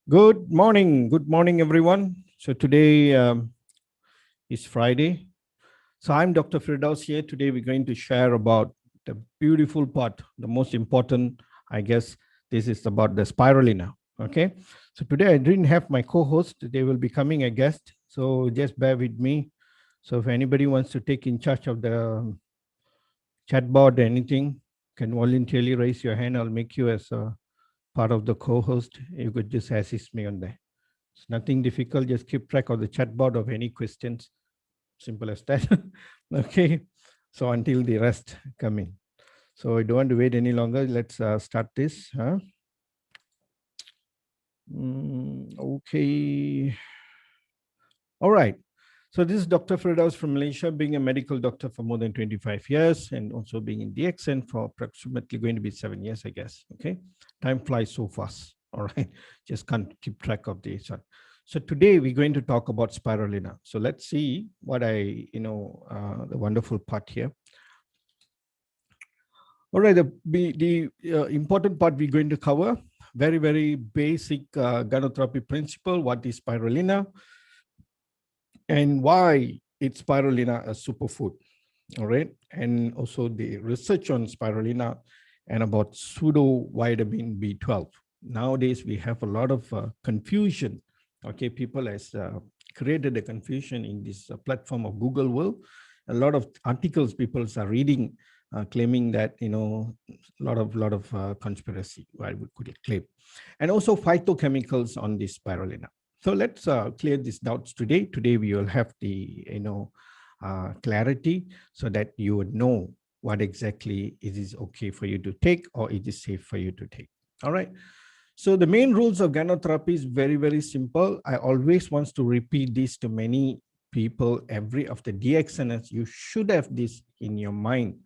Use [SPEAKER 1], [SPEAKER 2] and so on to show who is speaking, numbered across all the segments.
[SPEAKER 1] Good morning, everyone. So today is Friday. So I'm Dr. Firdaus here. Today we're going to share about the beautiful part, the most important, I guess. This is about the spirulina. Okay. So today I didn't have my co-host. They will be coming a guest. So just bear with me. So if anybody wants to take in charge of the chat board or anything, can voluntarily raise your hand. I'll make you as a part of the co-host. You could just assist me on that. It's nothing difficult. Just keep track of the chat board of any questions. Simple as that. Okay. So until the rest come in. So I don't want to wait any longer. Let's start this. Okay. All right. So this is Dr. Firdaus from Malaysia, being a medical doctor for more than 25 years and also being in DXN for approximately going to be 7 years, I guess. Okay. Time flies so fast. All right. Just can't keep track of this. So today we're going to talk about spirulina. So let's see what the wonderful part here. All right, the important part we're going to cover, very, very basic gynotherapy principle. What is spirulina and why it's spirulina a superfood? All right, and also the research on spirulina and about pseudo vitamin B12. Nowadays, we have a lot of confusion. Okay, people has created a confusion in this platform of Google world. A lot of articles people are reading claiming that a lot of conspiracy, I would claim, and also phytochemicals on this spirulina. So let's clear these doubts today. Today we will have the clarity so that you would know what exactly it is okay for you to take or it is safe for you to take. All right. So the main rules of gynotherapy is very, very simple. I always want to repeat this to many people. Every of the DXNs, you should have this in your mind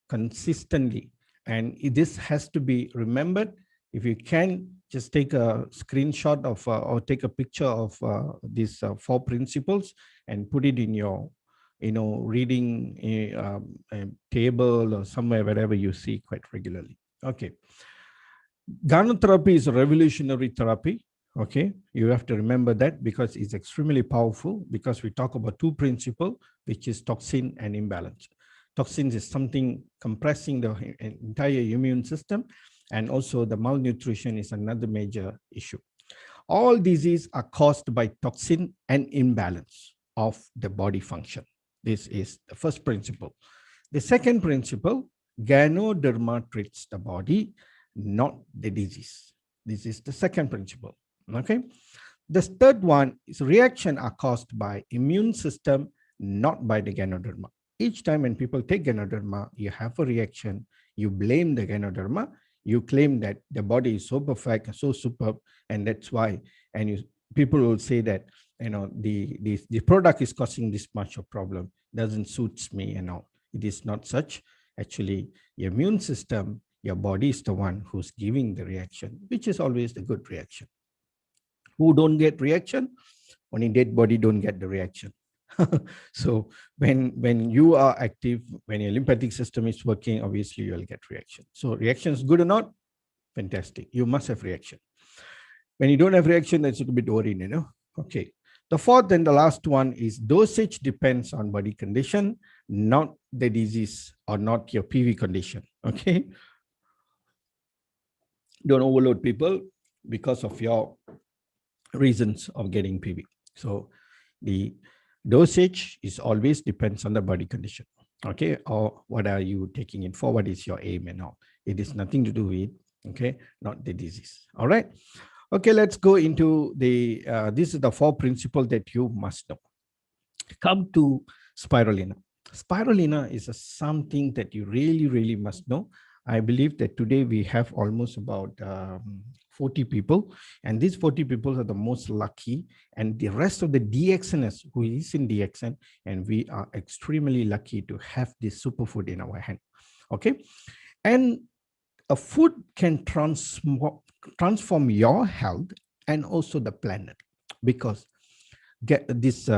[SPEAKER 1] consistently. And this has to be remembered. If you can, just take a screenshot of or take a picture of these 4 principles and put it in your reading a table or somewhere, wherever you see quite regularly. Okay. Gynotherapy is a revolutionary therapy. Okay, you have to remember that because it's extremely powerful, because we talk about 2 principles, which is toxin and imbalance. Toxins is something compressing the entire immune system, and also the malnutrition is another major issue. All diseases are caused by toxin and imbalance of the body function. This is the first principle. The second principle, Ganoderma treats the body, not the disease. This is the second principle. Okay. The third one is reaction are caused by immune system, not by the Ganoderma. Each time when people take Ganoderma, you have a reaction, you blame the Ganoderma, you claim that the body is so perfect, so superb, and that's why. And people will say that the product is causing this much of problem, doesn't suits me and all. It is not such. Actually, your immune system, your body is the one who's giving the reaction, which is always the good reaction. Who don't get reaction? Only dead body don't get the reaction. So when you are active, when your lymphatic system is working, obviously you'll get reaction. So reaction is good or not? Fantastic. You must have reaction. When you don't have reaction, that's a bit worrying, Okay. The fourth and the last one is dosage depends on body condition, not the disease or not your PV condition. Okay. Don't overload people because of your reasons of getting PV. So the dosage is always depends on the body condition. Okay. Or what are you taking it for? What is your aim and all? It is nothing to do with, okay, not the disease. All right. Okay, let's go into the, this is the 4 principles that you must know. Come to spirulina. Spirulina is something that you really, really must know. I believe that today we have almost about 40 people, and these 40 people are the most lucky, and the rest of the DXNs who is in DXN, and we are extremely lucky to have this superfood in our hand. Okay, and a food can transform your health and also the planet, because this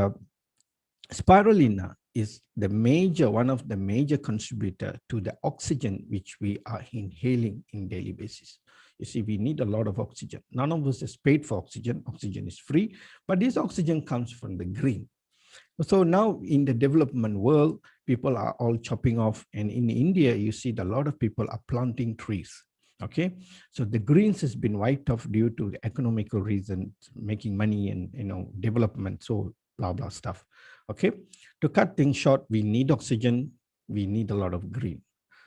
[SPEAKER 1] spirulina is the one of the major contributor to the oxygen which we are inhaling in daily basis. You see, we need a lot of oxygen. None of us is paid for oxygen. Oxygen is free, but this oxygen comes from the green. So now in the development world, people are all chopping off. And in India, you see a lot of people are planting trees. Okay, so the greens has been wiped off due to the economical reasons, making money and development, so blah blah stuff. Okay, to cut things short, we need oxygen, we need a lot of green.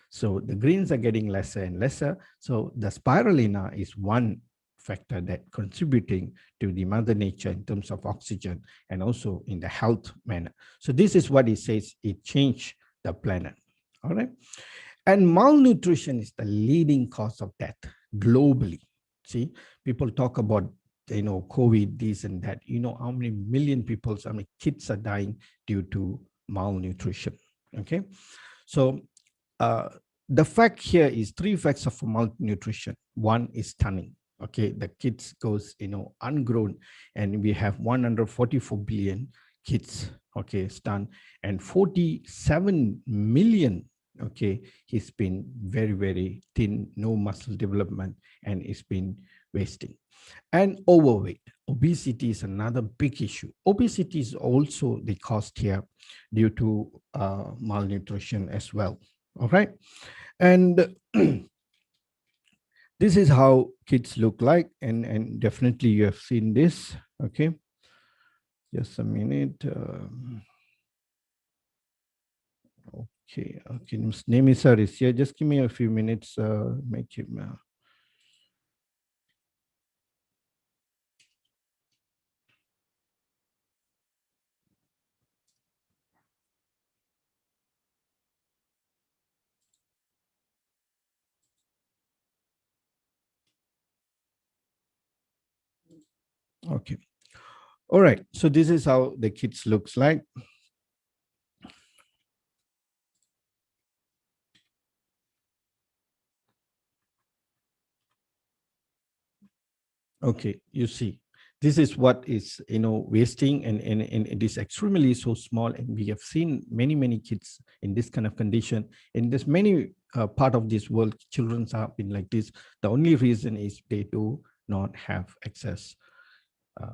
[SPEAKER 1] So the greens are getting lesser and lesser. So the spirulina is one factor that contributing to the mother nature in terms of oxygen and also in the health manner. So this is what it says, it changed the planet. All right. And malnutrition is the leading cause of death globally. See, people talk about, COVID, this and that. You know how many million people, how many kids are dying due to malnutrition. Okay. So the fact here is three facts of malnutrition. One is stunning. Okay, the kids goes, ungrown, and we have 144 billion kids, okay, stunned, and 47 million, okay, he's been very, very thin, no muscle development, and it's been wasting. And overweight, obesity is another big issue. Obesity is also the cost here due to malnutrition as well. All right, and this is how kids look like, and definitely you have seen this. Okay, just a minute. Okay, name sir is here. Just give me a few minutes. Make him. Okay. All right. So this is how the kids looks like. Okay, you see, this is what is wasting, and it is extremely so small, and we have seen many kids in this kind of condition. In this many part of this world, children have been like this. The only reason is they do not have access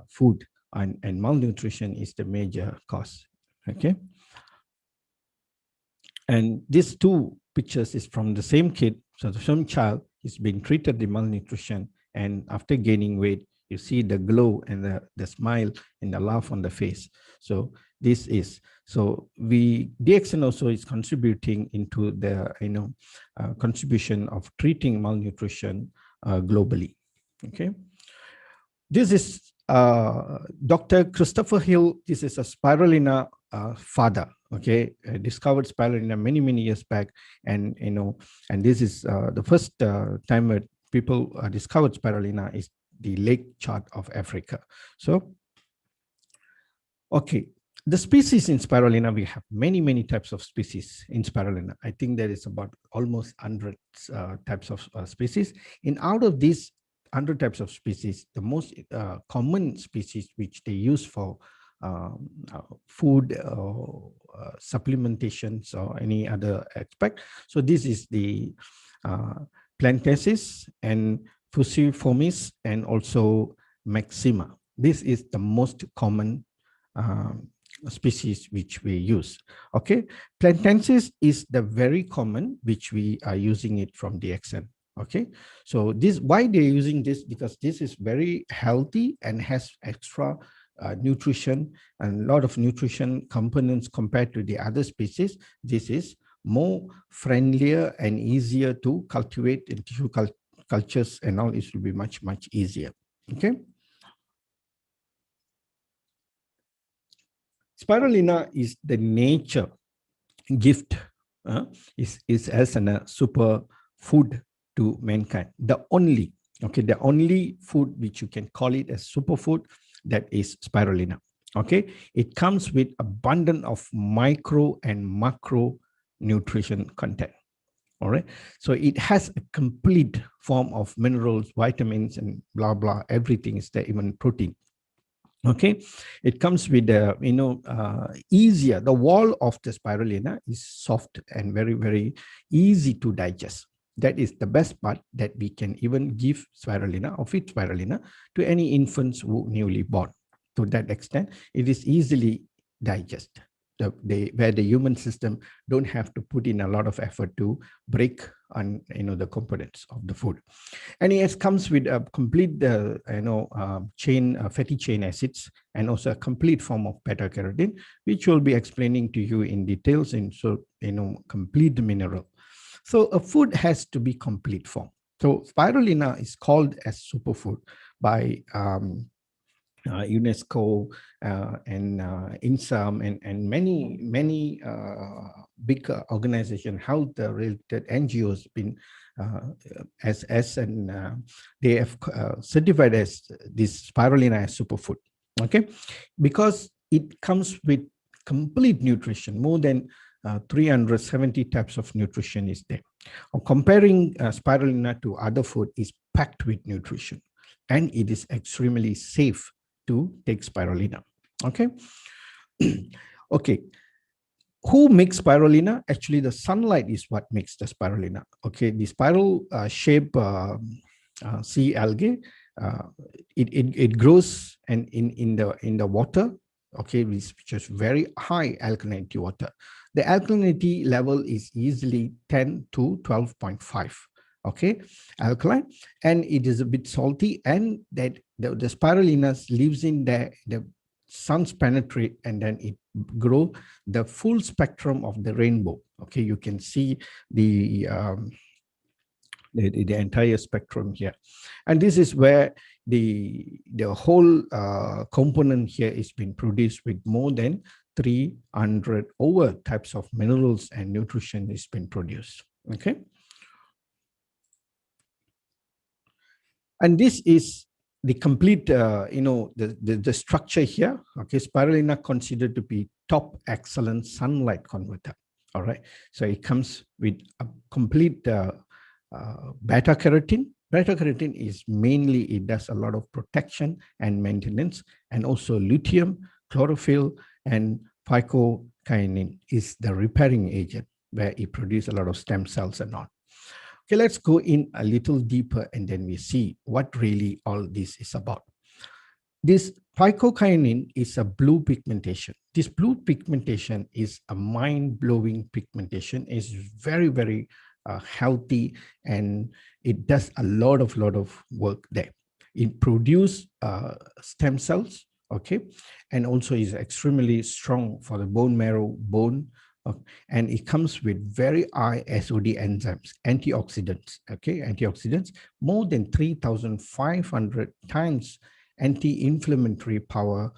[SPEAKER 1] food, and malnutrition is the major cause. Okay, and these two pictures is from the same kid. So the same child is being treated with malnutrition, and after gaining weight, you see the glow and the smile and the laugh on the face. So this is, so DXN also is contributing into the contribution of treating malnutrition globally. Okay, this is Dr. Christopher Hill. This is a spirulina father. Okay, discovered spirulina many years back, and and this is the first time that people discovered spirulina is the Lake Chart of Africa. So, okay, the species in spirulina, we have many types of species in spirulina. I think there is about almost 100 types of species. And out of these 100 types of species, the most common species which they use for food supplementations or any other aspect. So this is the Plantasis and Fusiformis and also Maxima. This is the most common species which we use. Okay, Plantasis is the very common which we are using it from DXN. Okay, so this, why they're using this, because this is very healthy and has extra nutrition and a lot of nutrition components compared to the other species. This is more friendlier and easier to cultivate in tissue cultures, and all. It will be much easier. Okay, spirulina is the nature gift, is as a super food to mankind. The only food which you can call it as superfood, that is spirulina. Okay, it comes with abundance of micro and macro nutrition content. All right, so it has a complete form of minerals, vitamins, and blah blah, everything is there, even protein. Okay, it comes with easier, the wall of the spirulina is soft and very easy to digest. That is the best part, that we can even give spirulina or feed spirulina to any infants who newly born. To that extent, it is easily digested, where the human system don't have to put in a lot of effort to break on the components of the food. And it comes with a complete fatty chain acids, and also a complete form of beta carotene, which we'll be explaining to you in details in complete mineral. So a food has to be complete form. So spirulina is called as superfood by UNESCO and INSAM and many big organization, health related NGOs been they have certified as this spirulina as superfood. Okay, because it comes with complete nutrition, more than 370 types of nutrition is there. Comparing spirulina to other food, is packed with nutrition, and it is extremely safe to take spirulina. Okay. Okay. Who makes spirulina? Actually, the sunlight is what makes the spirulina. Okay, the spiral shape sea algae, it grows and in the water. Okay, which is very high alkalinity water. The alkalinity level is easily 10 to 12.5. Okay, alkaline, and it is a bit salty, and that the spirulina lives in the sun's penetrate, and then it grow the full spectrum of the rainbow. Okay, you can see the entire spectrum here, and this is where the whole component here is being produced with more than 300 over types of minerals and nutrition is being produced. Okay, and this is the complete, the structure here. Okay, spirulina considered to be top excellent sunlight converter. All right, so it comes with a complete beta carotene. Beta carotene is mainly, it does a lot of protection and maintenance, and also lutein, chlorophyll, and phycokinin is the repairing agent, where it produces a lot of stem cells and all. Okay, let's go in a little deeper, and then we see what really all this is about. This phycokinin is a blue pigmentation. This blue pigmentation is a mind-blowing pigmentation. It's very, very healthy, and it does a lot of work there. It produces stem cells, okay, and also is extremely strong for the bone marrow, and it comes with very high SOD enzymes, antioxidants, okay, antioxidants, more than 3,500 times anti-inflammatory power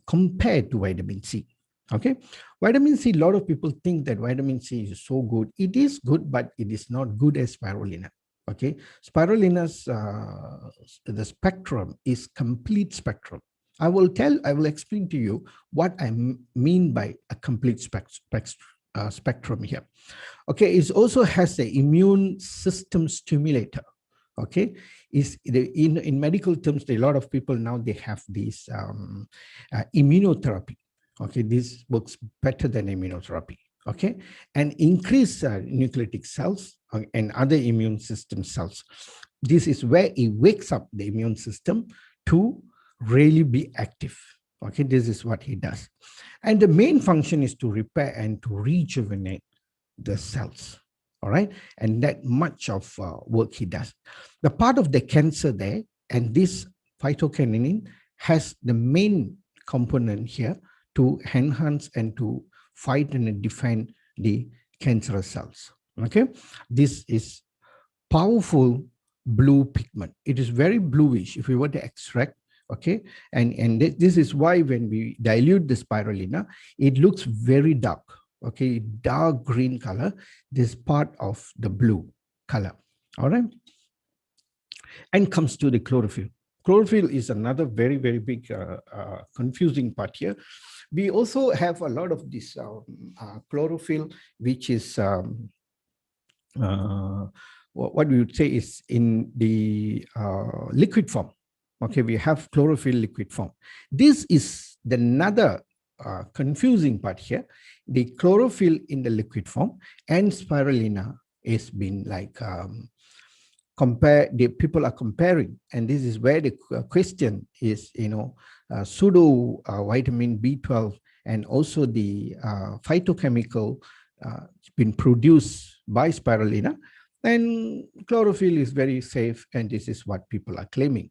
[SPEAKER 1] compared to vitamin C. Okay, vitamin C, a lot of people think that vitamin C is so good. It is good, but it is not good as spirulina. Okay, spirulina's the spectrum is complete spectrum. I will explain to you what I mean by a complete spectrum here. Okay, it also has the immune system stimulator. Okay, in medical terms, a lot of people now they have this immunotherapy. Okay, this works better than immunotherapy. Okay, and increase nucleatic cells and other immune system cells. This is where it wakes up the immune system to really be active. Okay, this is what he does. And the main function is to repair and to rejuvenate the cells. All right, and that much of work he does. The part of the cancer there, and this phycokinin has the main component here to enhance and to fight and defend the cancerous cells. Okay, this is powerful blue pigment. It is very bluish if we were to extract. Okay, and this is why when we dilute the spirulina, it looks very dark. Okay, dark green color, this part of the blue color. All right, and comes to the chlorophyll. Chlorophyll is another very, very big confusing part here. We also have a lot of this chlorophyll, which is what we would say is in the liquid form. Okay, we have chlorophyll liquid form. This is another confusing part here. The chlorophyll in the liquid form and spirulina is been like people are comparing, and this is where the question is, pseudo vitamin B12 and also the phytochemical been produced by spirulina, and chlorophyll is very safe, and this is what people are claiming.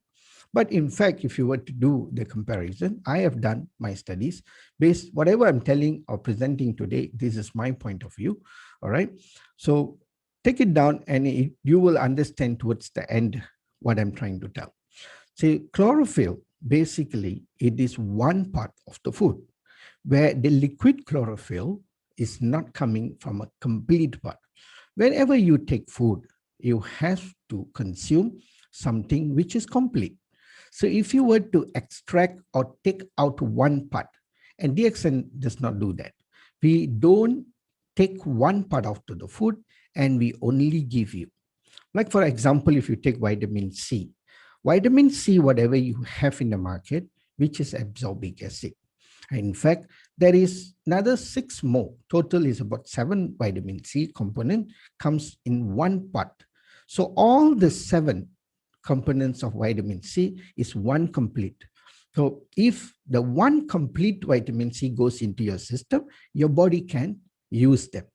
[SPEAKER 1] But in fact, if you were to do the comparison, I have done my studies based whatever I'm telling or presenting today. This is my point of view. All right. So take it down and you will understand towards the end what I'm trying to tell. See, chlorophyll, basically, it is one part of the food where the liquid chlorophyll is not coming from a complete part. Whenever you take food, you have to consume something which is complete. So if you were to extract or take out one part, and DXN does not do that. We don't take one part out of the food and we only give you. Like for example, if you take vitamin C, whatever you have in the market, which is absorbic acid. In fact, there is another 6 more. Total is about 7 vitamin C component comes in one part. So all the 7 components of vitamin C is one complete. So if the one complete vitamin C goes into your system, your body can use them.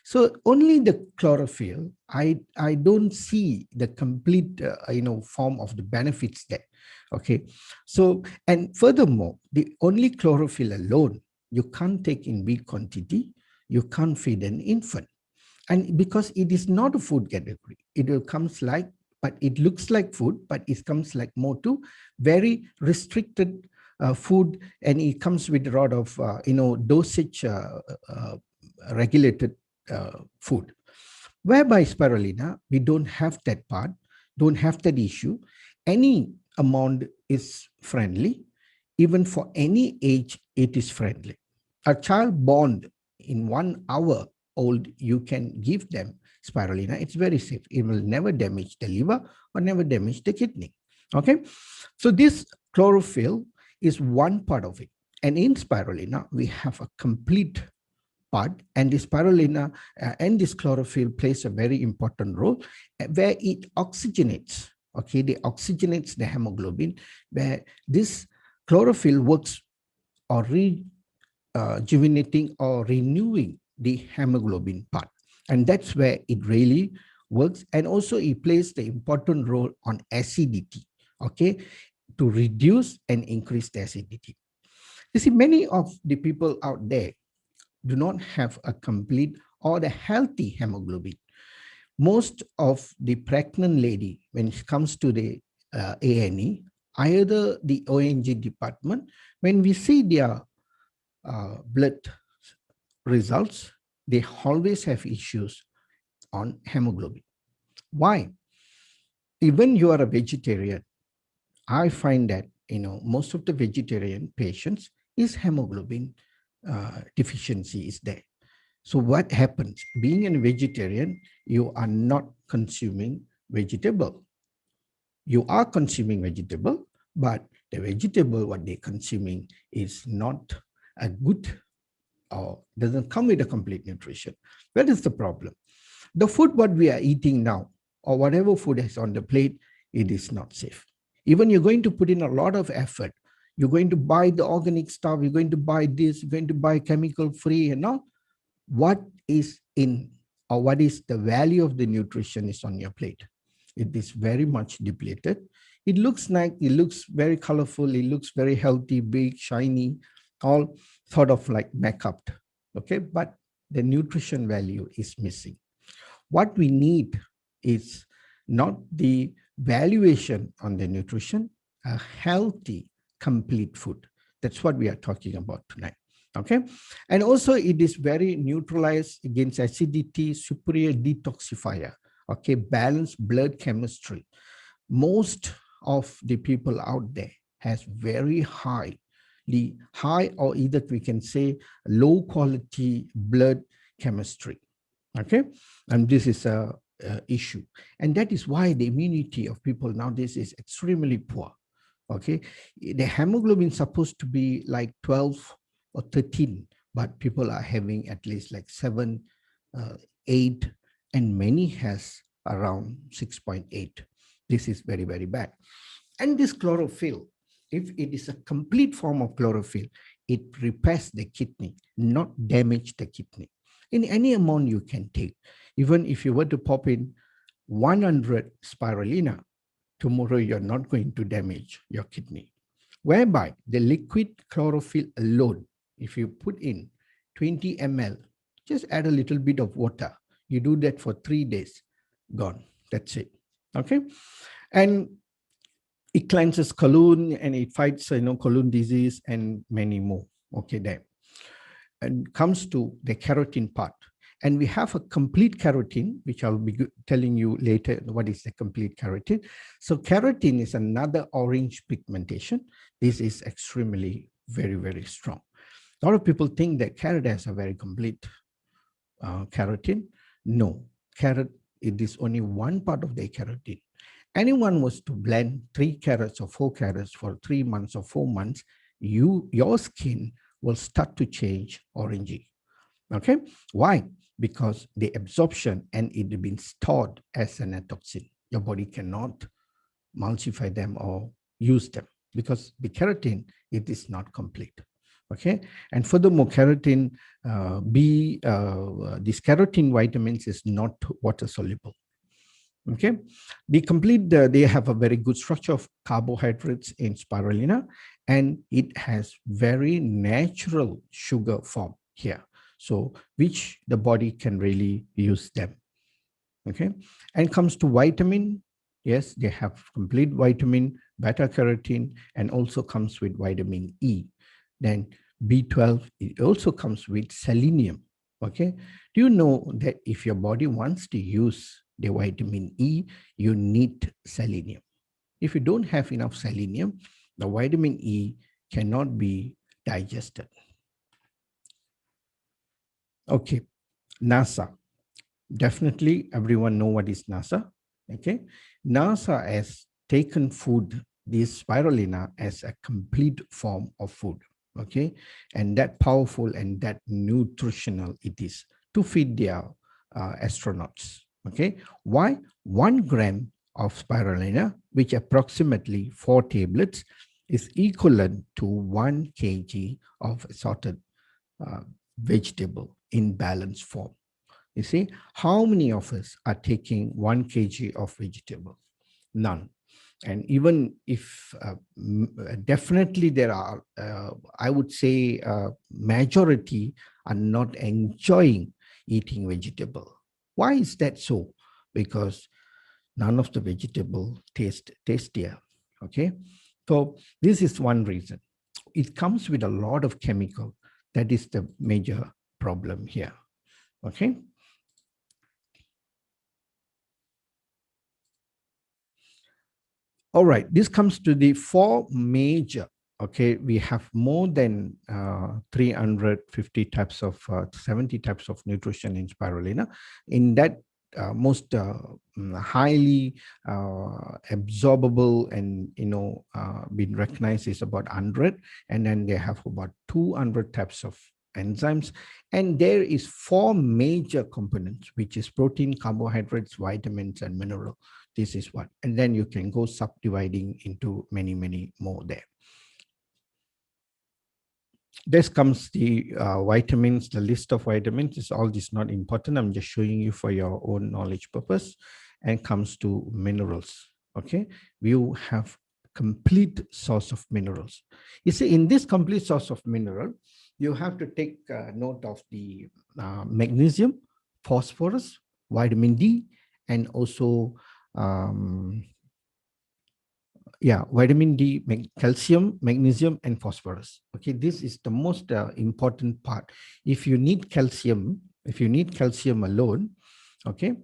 [SPEAKER 1] So only the chlorophyll, I don't see the complete form of the benefits there. Okay, so and furthermore, the only chlorophyll alone you can't take in big quantity. You can't feed an infant, and because it is not a food category, it will comes like, but it looks like food, but it comes like more to very restricted food, and it comes with a lot of dosage regulated food. Whereby spirulina, we don't have that part, don't have that issue. Any amount is friendly. Even for any age, it is friendly. A child born in 1 hour old, you can give them spirulina. It's very safe. It will never damage the liver or never damage the kidney. Okay. So this chlorophyll is one part of it. And in spirulina, we have a complete part, and this spirulina and this chlorophyll plays a very important role where it oxygenates. Okay, it oxygenates the hemoglobin, where this chlorophyll works or rejuvenating or renewing the hemoglobin part, and that's where it really works. And also it plays the important role on acidity, okay, to reduce and increase the acidity. You see, many of the people out there do not have a complete or the healthy hemoglobin. Most of the pregnant lady, when it comes to the A&E, either the ONG department, when we see their blood results, they always have issues on hemoglobin. Why? Even you are a vegetarian, I find that most of the vegetarian patients is hemoglobin deficiency is there. So what happens? Being a vegetarian, you are not consuming vegetable. You are consuming vegetable, but the vegetable what they're consuming is not a good or doesn't come with a complete nutrition. That is the problem. The food what we are eating now, or whatever food is on the plate, it is not safe. Even you're going to put in a lot of effort. You're going to buy the organic stuff. You're going to buy this. You're going to buy chemical free and all. What is in, or what is the value of the nutrition is on your plate? It is very much depleted. It looks nice. It looks very colorful. It looks very healthy, big, shiny, all sort of like makeup. Okay, but the nutrition value is missing. What we need is not the valuation on the nutrition, a healthy, complete food. That's what we are talking about tonight. Okay. And also it is very neutralized against acidity, superior detoxifier. Okay. Balanced blood chemistry. Most of the people out there has very high or either we can say low quality blood chemistry. Okay. And this is a issue. And that is why the immunity of people nowadays is extremely poor. Okay. The hemoglobin is supposed to be like 12 or 13, but people are having at least like 7, 8,
[SPEAKER 2] and many has around 6.8. This is very, very bad. And this chlorophyll, if it is a complete form of chlorophyll, it repairs the kidney, not damage the kidney. In any amount you can take, even if you were to pop in 100 spirulina, tomorrow you're not going to damage your kidney. Whereby the liquid chlorophyll alone, if you put in 20 ml, just add a little bit of water. You do that for 3 days, gone. That's it. Okay. And it cleanses colon and it fights, colon disease and many more. Okay, there. And comes to the keratin part. And we have a complete keratin, which I'll be telling you later what is the complete keratin. So keratin is another orange pigmentation. This is extremely very, very strong. A lot of people think that carrot has a very complete keratin. No, carrot, it is only one part of the keratin. Anyone was to blend 3 carrots or 4 carrots for 3 months or 4 months, your skin will start to change orangey. Okay, why? Because the absorption and it has been stored as an toxin. Your body cannot emulsify them or use them because the keratin, it is not complete. Okay, and furthermore, keratin this keratin vitamins is not water soluble. Okay, they have a very good structure of carbohydrates in spirulina, and it has very natural sugar form here, so which the body can really use them. Okay, and comes to vitamin, yes, they have complete vitamin, beta carotene, and also comes with vitamin E. Then B12, it also comes with selenium. Okay, do you know that if your body wants to use the vitamin E, you need selenium? If you don't have enough selenium, the vitamin E cannot be digested. Okay, NASA. Definitely everyone know what is NASA. Okay, NASA has taken food, this spirulina, as a complete form of food. Okay, and that powerful and that nutritional it is to feed their astronauts. Okay, why? 1 gram of spirulina, which approximately 4 tablets, is equivalent to 1 kg of assorted vegetable in balanced form. You see, how many of us are taking 1 kg of vegetable? None. And even if definitely there are, I would say majority are not enjoying eating vegetable. Why is that so? Because none of the vegetable taste tastier. Okay, so this is one reason. It comes with a lot of chemical. That is the major problem here. Okay. All right, this comes to the 4 major. Okay, we have more than 350 types of 70 types of nutrition in spirulina. In that, most highly absorbable and been recognized is about 100, and then they have about 200 types of enzymes, and there is 4 major components, which is protein, carbohydrates, vitamins, and mineral. This is what, and then you can go subdividing into many, many more there. This comes the vitamins, the list of vitamins. Is all this not important. I'm just showing you for your own knowledge purpose. And comes to minerals. Okay, we have complete source of minerals. You see, in this complete source of mineral, you have to take note of the magnesium, phosphorus, vitamin D, and also vitamin D, calcium, magnesium, and phosphorus. Okay, this is the most important part. If you need calcium alone, okay,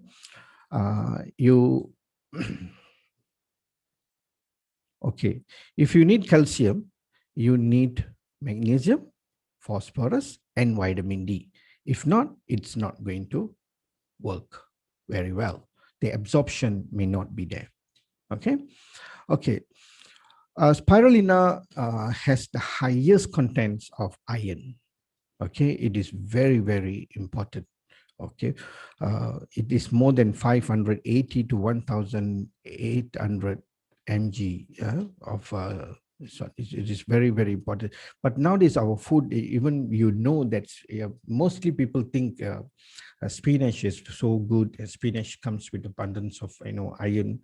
[SPEAKER 2] okay, if you need calcium, you need magnesium, phosphorus, and vitamin D. If not, it's not going to work very well. The absorption may not be there. Okay. Okay. Spirulina has the highest contents of iron. Okay, it is very, very important. Okay, it is more than 580 to 1,800 mg of so it is very, very important. But nowadays our food, even that mostly people think spinach is so good. Spinach comes with abundance of iron,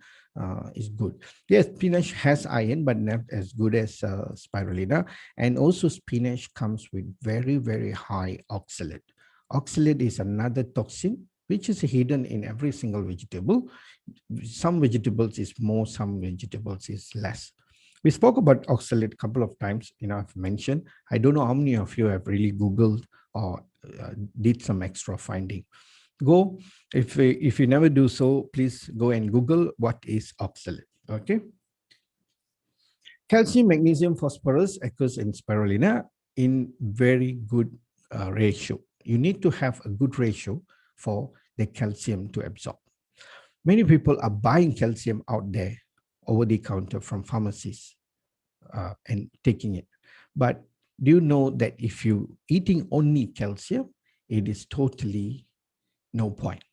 [SPEAKER 2] is good. Yes, spinach has iron, but not as good as spirulina. And also spinach comes with very, very high oxalate. Oxalate is another toxin which is hidden in every single vegetable. Some vegetables is more, some vegetables is less. We spoke about oxalate a couple of times. I've mentioned. I don't know how many of you have really Googled or did some extra finding. Go, if you never do so, please go and Google what is oxalate. Okay. Calcium, magnesium, phosphorus occurs in spirulina in very good ratio. You need to have a good ratio for the calcium to absorb. Many people are buying calcium out there over the counter from pharmacies and taking it. But do you know that if you eating only calcium, it is totally no point.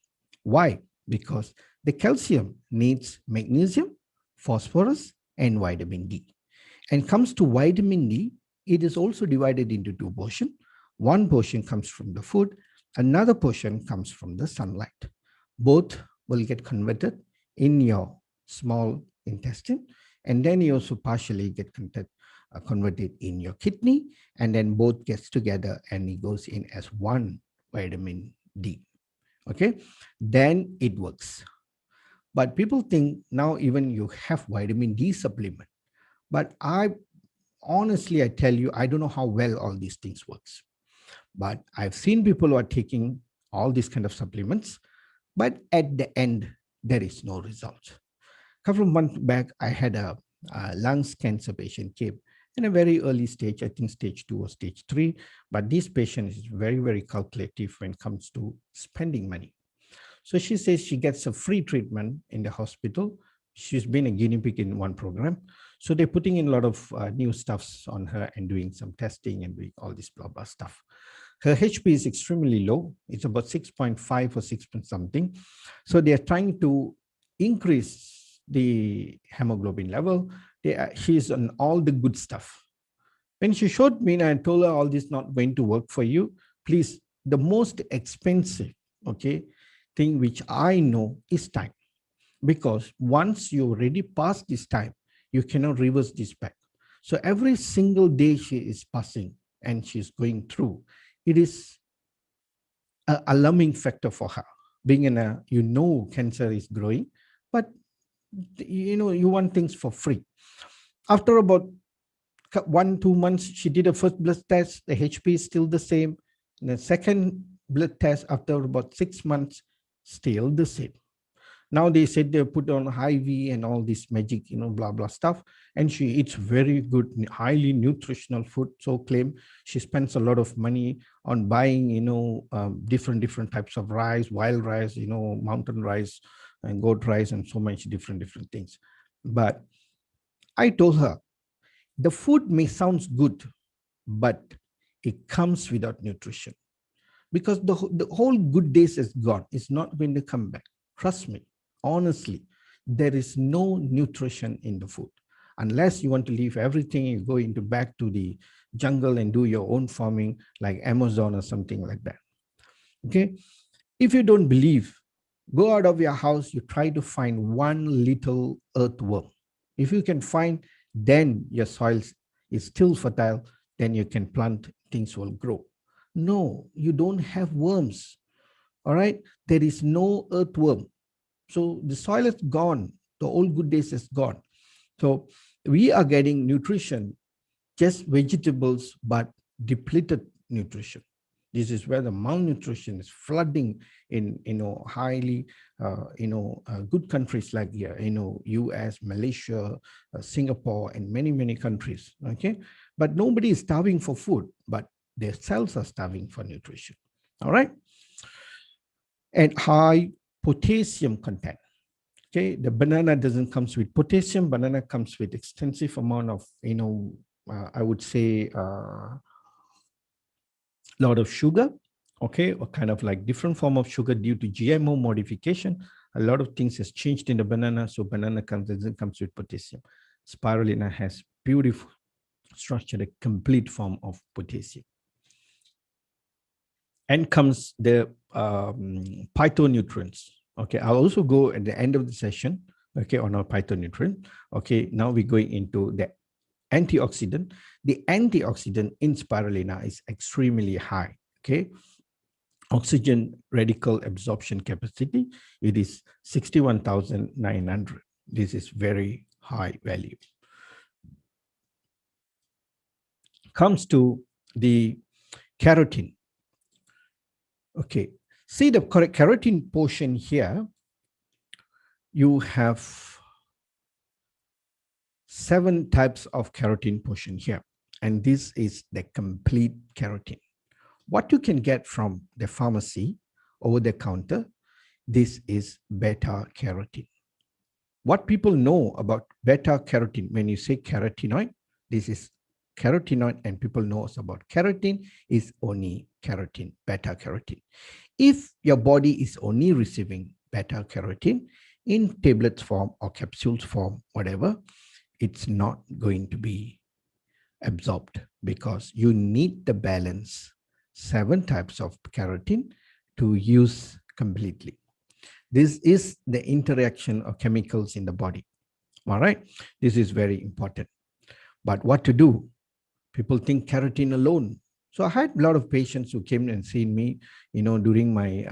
[SPEAKER 2] Why? Because the calcium needs magnesium, phosphorus, and vitamin D. And comes to vitamin D, it is also divided into two portions. One portion comes from the food, another portion comes from the sunlight. Both will get converted in your small intestine, and then you also partially get converted in your kidney, and then both gets together and it goes in as one vitamin D. Okay, then it works. But people think now even you have vitamin D supplement. But I tell you, I don't know how well all these things works. But I've seen people who are taking all these kind of supplements, but at the end, there is no result. A couple of months back, I had a lungs cancer patient came in a very early stage, I think stage 2 or stage 3. But this patient is very, very calculative when it comes to spending money. So she says she gets a free treatment in the hospital. She's been a guinea pig in one program. So they're putting in a lot of new stuffs on her and doing some testing and doing all this blah, blah stuff. Her HP is extremely low. It's about 6.5 or 6 point something. So they're trying to increase the hemoglobin level. She's on all the good stuff. When she showed me and I told her all this not going to work for you, please, the most expensive, okay, thing which I know is time. Because once you already passed this time, you cannot reverse this back. So every single day she is passing and she's going through, it is an alarming factor for her. Being in a, cancer is growing, but you want things for free. After about 1-2 months, she did a first blood test. The HP is still the same. And the second blood test after about 6 months, still the same. Now they said they put on IV and all this magic, blah, blah stuff. And she eats very good, highly nutritional food. So claim she spends a lot of money on buying, different types of rice, wild rice, mountain rice and goat rice and so much different things. But I told her, the food may sound good, but it comes without nutrition. Because the whole good days is gone. It's not going to come back. Trust me. Honestly, there is no nutrition in the food. Unless you want to leave everything, you go into back to the jungle and do your own farming like Amazon or something like that. Okay. If you don't believe, go out of your house, you try to find one little earthworm. If you can find, then your soil is still fertile, then you can plant, things will grow. No, you don't have worms. All right. There is no earthworm. So the soil is gone. The old good days is gone. So we are getting nutrition, just vegetables, but depleted nutrition. This is where the malnutrition is flooding in, highly, good countries like, US, Malaysia, Singapore, and many, many countries. Okay. But nobody is starving for food, but their cells are starving for nutrition. All right. And high potassium content. Okay, the banana doesn't comes with potassium. Banana comes with extensive amount of, I would say, lot of sugar.
[SPEAKER 1] okay, or kind of like different form of sugar due to GMO modification. A lot of things has changed in the banana, so banana comes with potassium. Spirulina has beautiful structure, a complete form of potassium. And comes the phytonutrients. Okay, I'll also go at the end of the session, okay, on our phytonutrient. Okay, now we're going into the antioxidant. The antioxidant in spirulina is extremely high. Okay, oxygen radical absorption capacity, it is 61,900. This is very high value. Comes to the carotene. Okay, see the carotene portion here, you have 7 types of carotene portion here, and this is the complete carotene. What you can get from the pharmacy over the counter, this is beta carotene. What people know about beta carotene, when you say carotenoid, this is carotenoid, and people know about carotene is only carotene, beta carotene. If your body is only receiving beta carotene in tablets form or capsules form, whatever, it's not going to be absorbed, because you need the balance 7 types of carotene to use completely. This is the interaction of chemicals in the body. All right, this is very important. But what to do? People think carotene alone. So I had a lot of patients who came and seen me, during my,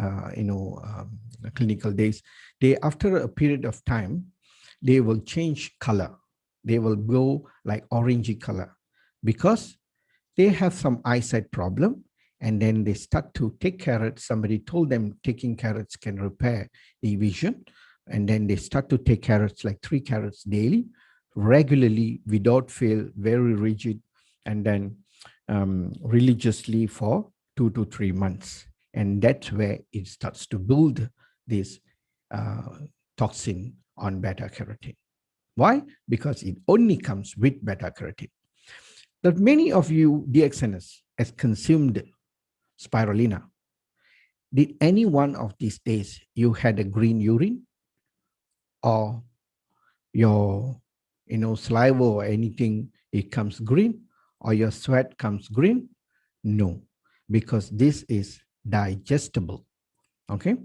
[SPEAKER 1] clinical days. They, after a period of time, they will change color. They will go like orangey color because they have some eyesight problem, and then they start to take carrots. Somebody told them taking carrots can repair the vision, and then they start to take carrots, like 3 carrots daily, regularly, without fail, very rigid, and then religiously for 2 to 3 months. And that's where it starts to build this toxin on beta carotene. Why? Because it only comes with beta carotene. That many of you DXNs has consumed spirulina. Did any one of these days you had a green urine, or your saliva or anything, it comes green, or your sweat comes green? No, because this is digestible. Okay.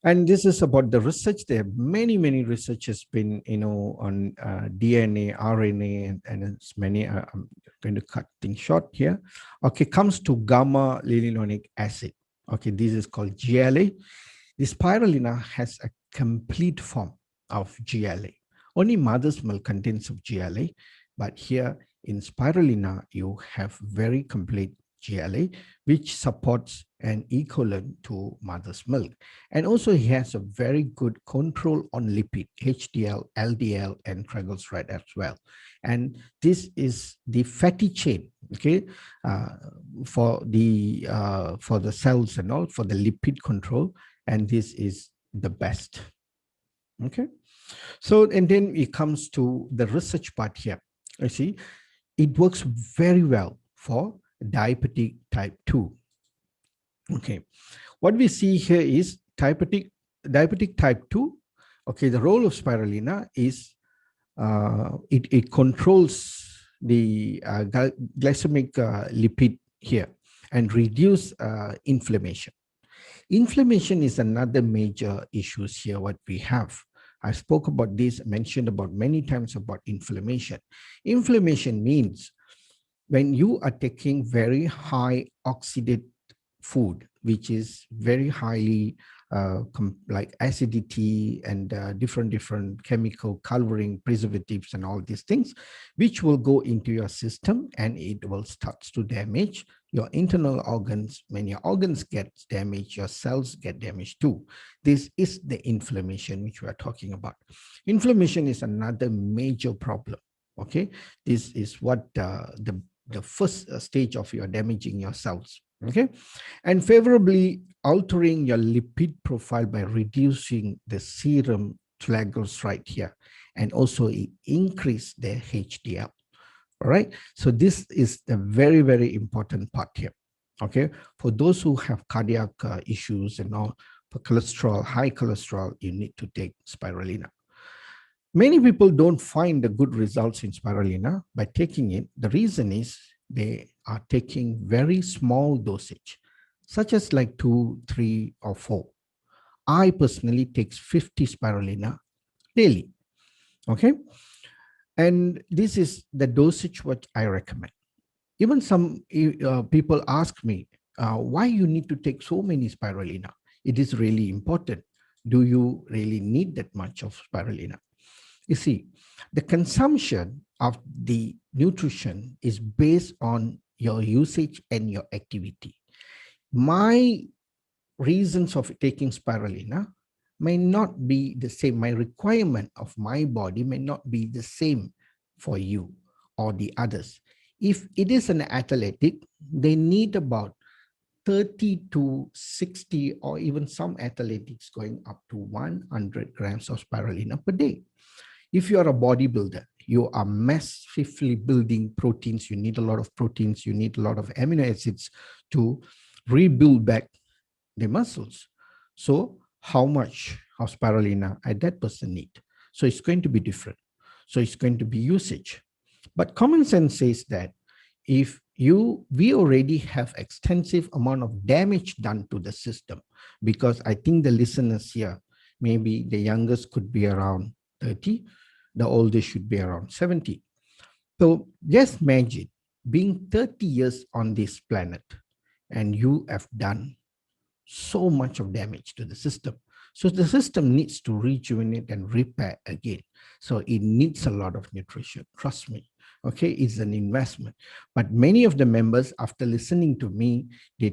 [SPEAKER 1] And this is about the research. There are many research has been, on DNA, RNA, and it's many. I'm going to cut things short here. Okay, comes to gamma linolenic acid. Okay, this is called GLA. The spirulina has a complete form of GLA. Only mother's milk contains of GLA, but here in spirulina, you have very complete GLA, which supports an equivalent to mother's milk. And also he has a very good control on lipid, HDL, LDL, and triglyceride as well. And this is the fatty chain, okay, for the cells and all, for the lipid control. And this is the best. Okay. So, and then it comes to the research part here. You see, it works very well for diabetic type 2. Okay, what we see here is diabetic type 2. Okay, the role of spirulina is it controls the glycemic lipid here and reduce inflammation. Inflammation is another major issue here what we have. I spoke about this, mentioned about many times about inflammation. Inflammation means when you are taking very high oxidated food, which is very highly like acidity and different chemical coloring, preservatives, and all these things, which will go into your system, and it will start to damage your internal organs. When your organs get damaged, your cells get damaged too. This is the inflammation which we are talking about. Inflammation is another major problem. Okay, this is what the first stage of your damaging your cells. Okay, and favorably altering your lipid profile by reducing the serum triglyceride here, and also increase the HDL. All right, so this is the very important part here.
[SPEAKER 2] Okay, for those who have cardiac issues and all, for cholesterol, high cholesterol, you need to take spirulina. Many people don't find the good results in spirulina by taking it. The reason is they are taking very small dosage, such as like 2, 3, or 4. I personally takes 50 spirulina daily. Okay, and this is the dosage what I recommend. Even some people ask me, why you need to take so many spirulina? It is really important. Do you really need that much of spirulina? You see, the consumption of the nutrition is based on your usage and your activity. My reasons of taking spirulina may not be the same. My requirement of my body may not be the same for you or the others. If it is an athletic, they need about 30 to 60, or even some athletics going up to 100 grams of spirulina per day. If you are a bodybuilder, you are massively building proteins, you need a lot of proteins, you need a lot of amino acids to rebuild back the muscles. So how much of spirulina that person need? So it's going to be different. So it's going to be usage. But common sense says that if we already have extensive amount of damage done to the system, because I think the listeners here, maybe the youngest could be around 30, the oldest should be around 70. So just imagine being 30 years on this planet and you have done so much of damage to the system. So the system needs to rejuvenate and repair again. So it needs a lot of nutrition. Trust me. Okay, it's an investment. But many of the members, after listening to me, they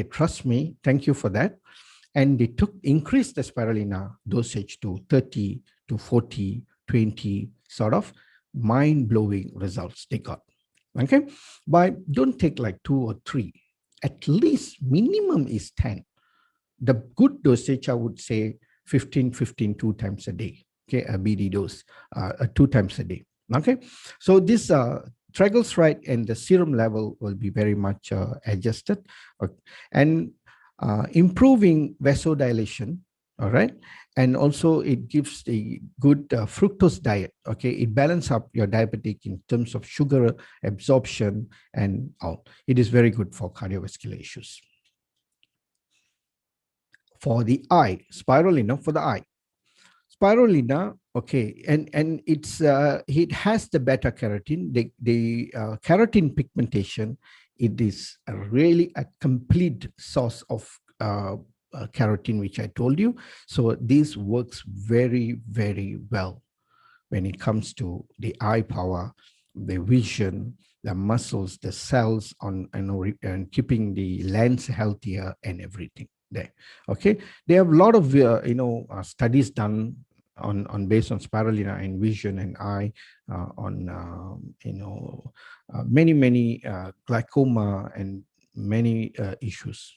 [SPEAKER 2] trust me. Thank you for that. And they increased the spirulina dosage to 30 to 40, 20, sort of mind-blowing results they got. Okay, but don't take like 2 or 3. At least minimum is 10. The good dosage, I would say 15, 15, 2 times a day. Okay, a BD dose, 2 times a day. Okay, so this triglyceride and the serum level will be very much adjusted, and improving vasodilation. All right, and also it gives a good fructose diet. Okay, it balances up your diabetic in terms of sugar absorption and all. It is very good for cardiovascular issues. For the eye, spirulina for the eye. Spirulina, okay, and it has the beta carotene, the carotene pigmentation. It is really a complete source of carotene, which I told you. So this works very, very well when it comes to the eye power, the vision, the muscles, the cells on and keeping the lens healthier and everything there. Okay, there are a lot of studies done on based on spirulina and vision and eye on many glaucoma and many issues.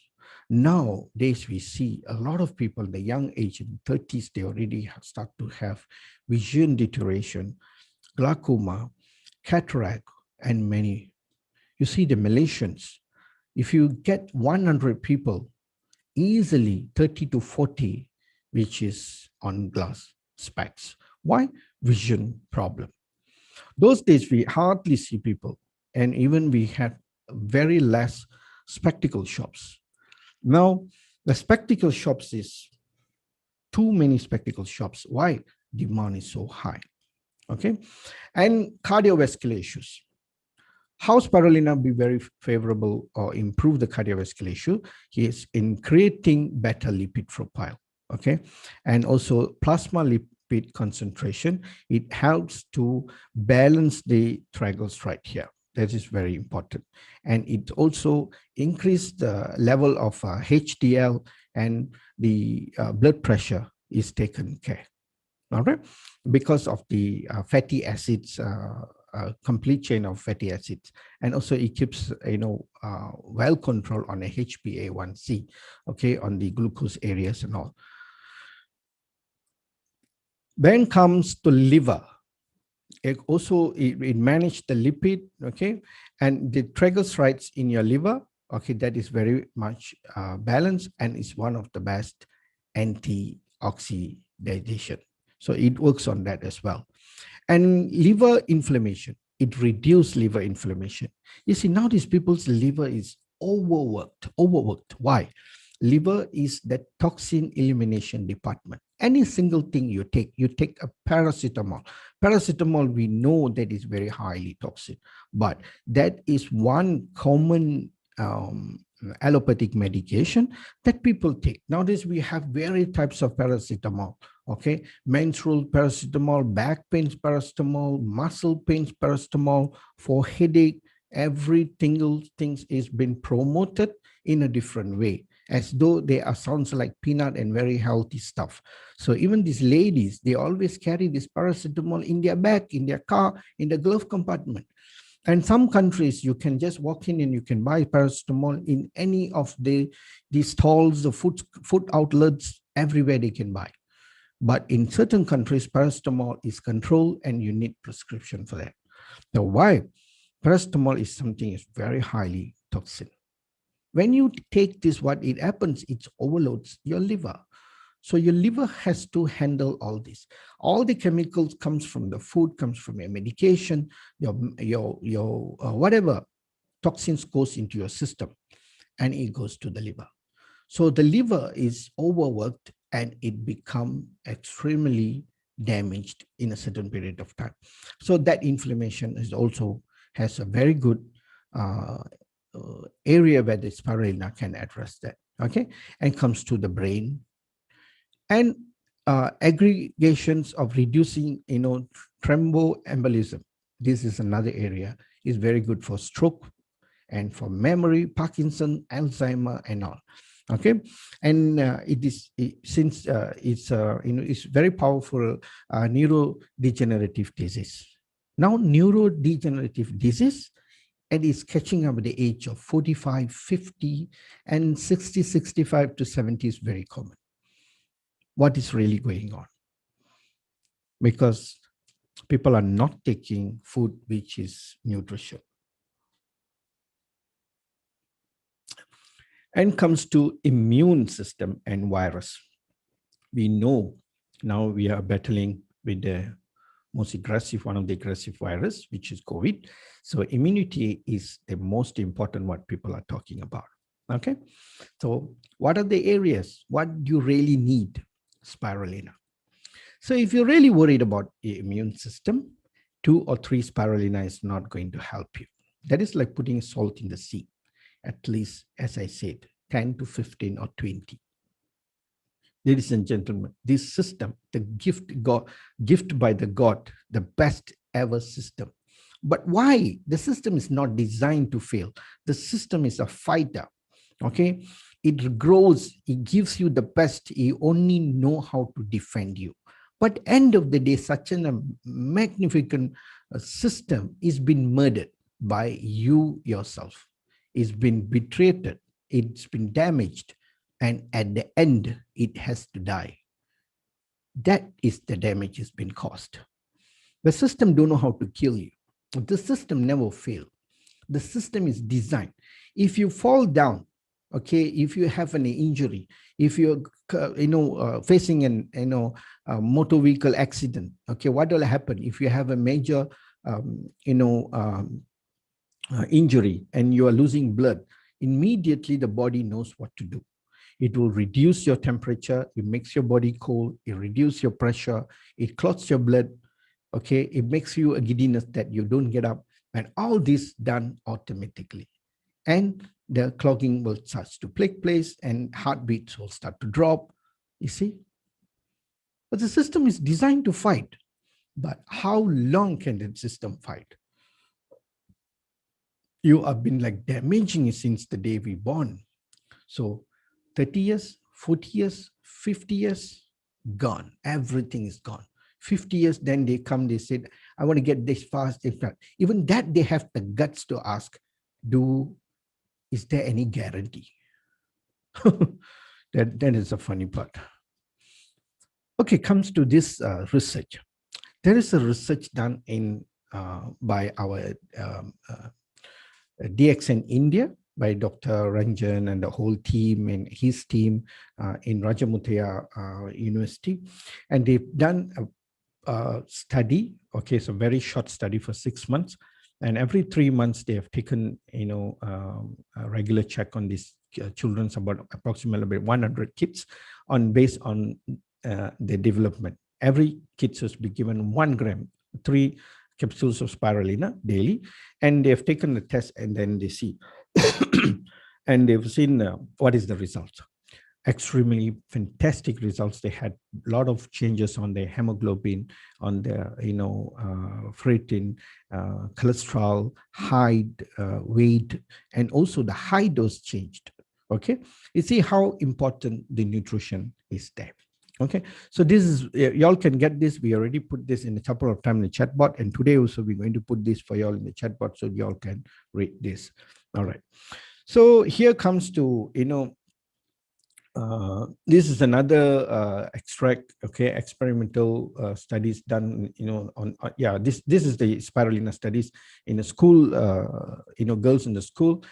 [SPEAKER 2] Nowadays, we see a lot of people, the young age in 30s, they already start to have vision deterioration, glaucoma, cataract, and many. You see the Malaysians, if you get 100 people, easily 30 to 40, which is on glass specs. Why? Vision problem. Those days, we hardly see people, and even we had very less spectacle shops. Now, the spectacle shops is too many spectacle shops. Why? Demand is so high. Okay. And cardiovascular issues. How spirulina be very favorable or improve the cardiovascular issue is in creating better lipid profile. Okay. And also plasma lipid concentration. It helps to balance the triglyceride here. That is very important. And it also increased the level of HDL, and the blood pressure is taken care. All right, because of the fatty acids, complete chain of fatty acids, and also it keeps well control on a HbA1c, okay, on the glucose areas and all. Then comes to liver. It also it manage the lipid, okay, and the triglycerides in your liver, Okay, that is very much balanced and is one of the best antioxidation. So it works on that as well. And liver inflammation, it reduces liver inflammation. You see, now these people's liver is overworked. Why? Liver is the toxin elimination department. Any single thing you take a paracetamol. Paracetamol, we know that is very highly toxic, but that is one common allopathic medication that people take. Nowadays, we have various types of paracetamol. Okay, menstrual paracetamol, back pains paracetamol, muscle pains paracetamol, for headache. Every single thing is being promoted in a different way, as though they are sounds like peanut and very healthy stuff. So even these ladies, they always carry this paracetamol in their bag, in their car, in the glove compartment. And some countries, you can just walk in and you can buy paracetamol in any of these stalls, the food outlets, everywhere they can buy. But in certain countries, paracetamol is controlled and you need prescription for that. Now, why? Paracetamol is something is very highly toxic. When you take this, what it happens, it overloads your liver. So your liver has to handle all this. All the chemicals comes from the food, comes from your medication, your whatever toxins goes into your system, and it goes to the liver. So the liver is overworked and it become extremely damaged in a certain period of time. So that inflammation is also has a very good area where the spirulina can address that. Okay, and comes to the brain and aggregations of reducing, thromboembolism. This is another area. Is very good for stroke and for memory, Parkinson, Alzheimer, and all. Okay, and it's very powerful neurodegenerative disease. Now, neurodegenerative disease, it is catching up at the age of 45, 50, and 60, 65 to 70 is very common. What is really going on? Because people are not taking food which is nutrition. And comes to immune system and virus. We know now we are battling with the most aggressive, one of the aggressive virus, which is COVID. So immunity is the most important what people are talking about. Okay. So what are the areas? What do you really need? Spirulina. So if you're really worried about the immune system, 2 or 3 spirulina is not going to help you. That is like putting salt in the sea. At least, as I said, 10 to 15 or 20. Ladies and gentlemen, this system, the gift by the God, the best ever system. But why? The system is not designed to fail. The system is a fighter. Okay, it grows, it gives you the best. You only know how to defend you. But end of the day, such a magnificent system is being murdered by you yourself. It's been betrayed. It's been damaged. And at the end, it has to die. That is the damage has been caused. The system don't know how to kill you. The system never fails. The system is designed. If you fall down, okay, if you have an injury, if you're facing an motor vehicle accident, okay, what will happen if you have a major injury and you are losing blood? Immediately the body knows what to do. It will reduce your temperature, it makes your body cold, it reduces your pressure, it clots your blood, okay, it makes you a giddiness that you don't get up, and all this done automatically. And the clogging will start to take place and heartbeats will start to drop, you see. But the system is designed to fight. But how long can the system fight? You have been like damaging it since the day we born. So 30 years, 40 years, 50 years, gone. Everything is gone. 50 years, then they come, they said, I want to get this fast. Even that, they have the guts to ask, is there any guarantee? that is a funny part. Okay, comes to this research. There is a research done by our DXN India by Dr. Ranjan and the whole team and his team in Rajamuthiya University. And they've done a study, okay, so very short study for 6 months. And every 3 months, they have taken, a regular check on these children's, about approximately about 100 kids based on their development. Every kid has been given 1 gram, 3 capsules of spirulina daily, and they have taken the test, and then they see, and they've seen what is the result. Extremely fantastic results. They had a lot of changes on their hemoglobin, on their ferritin, cholesterol, height, weight, and also the high dose changed. Okay, you see how important the nutrition is there. Okay, so this is, y'all can get this. We already put this in a couple of times in the chat bot, and today also we're going to put this for y'all in the chat bot so y'all can read this. All right, so here comes to this is another extract, okay, experimental studies done, this is the spirulina studies in a school, girls in the school.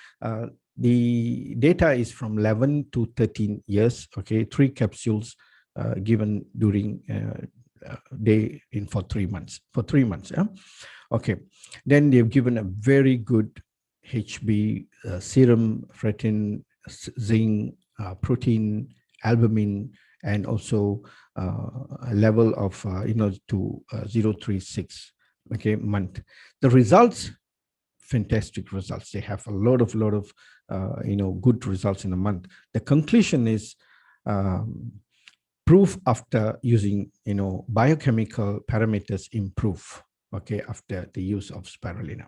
[SPEAKER 2] The data is from 11 to 13 years, okay, 3 capsules given during day in for 3 months, yeah. Okay, then they've given a very good HB serum, ferritin, zinc, protein, albumin, and also a level of to 0.36, okay, month. The results, fantastic results. They have a lot of good results in a month. The conclusion is proof after using biochemical parameters improve, okay, after the use of spirulina.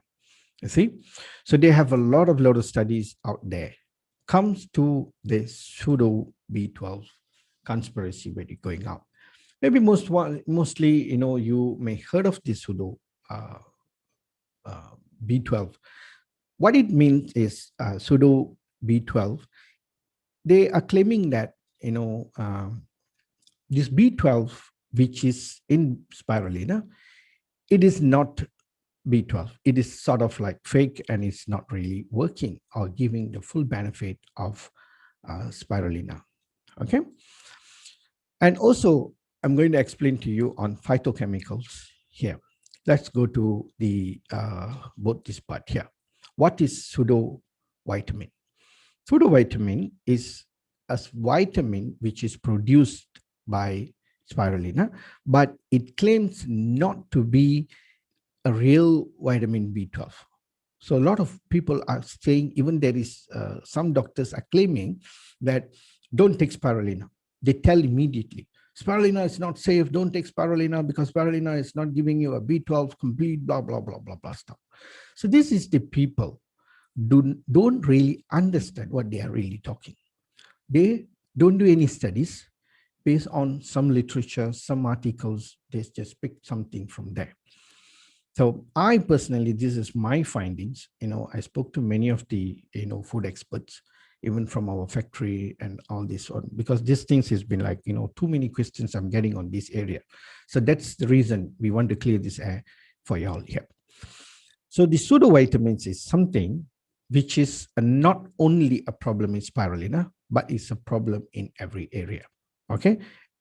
[SPEAKER 2] You see, so they have a lot of studies out there. Comes to the pseudo B12 conspiracy where you're going out. Maybe mostly, you may heard of this pseudo B12. What it means is pseudo B12. They are claiming that, this B12, which is in spirulina, it is not B12. It is sort of like fake, and it's not really working or giving the full benefit of spirulina. Okay. And also, I'm going to explain to you on phytochemicals here. Let's go to the both this part here. What is pseudovitamin? Pseudovitamin is a vitamin which is produced by spirulina, but it claims not to be a real vitamin B12. So a lot of people are saying, even there is some doctors are claiming that don't take spirulina. They tell immediately, spirulina is not safe, don't take spirulina because spirulina is not giving you a B12 complete, blah, blah, blah, blah, blah stuff. So this is the people don't really understand what they are really talking. They don't do any studies based on some literature, some articles, they just pick something from there. So I personally, this is my findings. I spoke to many of the, food experts, even from our factory and all this one, because these things has been like, too many questions I'm getting on this area. So that's the reason we want to clear this air for y'all here. So the pseudovitamins is something which is not only a problem in spirulina, but it's a problem in every area. Okay.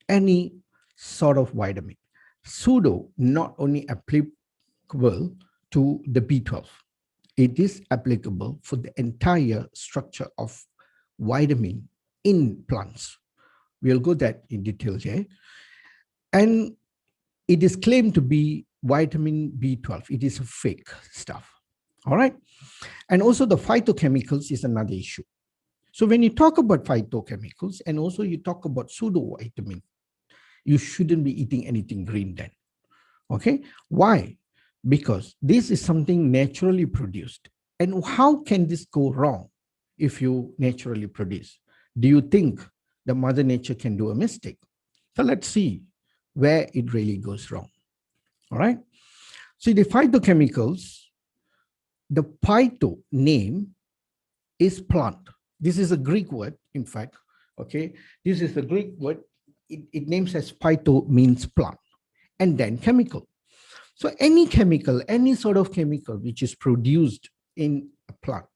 [SPEAKER 2] Any sort of vitamin. Pseudo not only applicable to the B12. It is applicable for the entire structure of vitamin in plants. We'll go that in detail here. And it is claimed to be vitamin B12. It is a fake stuff. All right. And also the phytochemicals is another issue. So when you talk about phytochemicals and also you talk about pseudovitamin, you shouldn't be eating anything green then. Okay. Why? Because this is something naturally produced. And how can this go wrong if you naturally produce? Do you think the Mother Nature can do a mistake? So let's see where it really goes wrong. All right. So the phytochemicals, the phyto name is plant. This is a Greek word, in fact. Okay. This is a Greek word. It names as phyto means plant, and then chemical. So any chemical, any sort of chemical which is produced in a plant,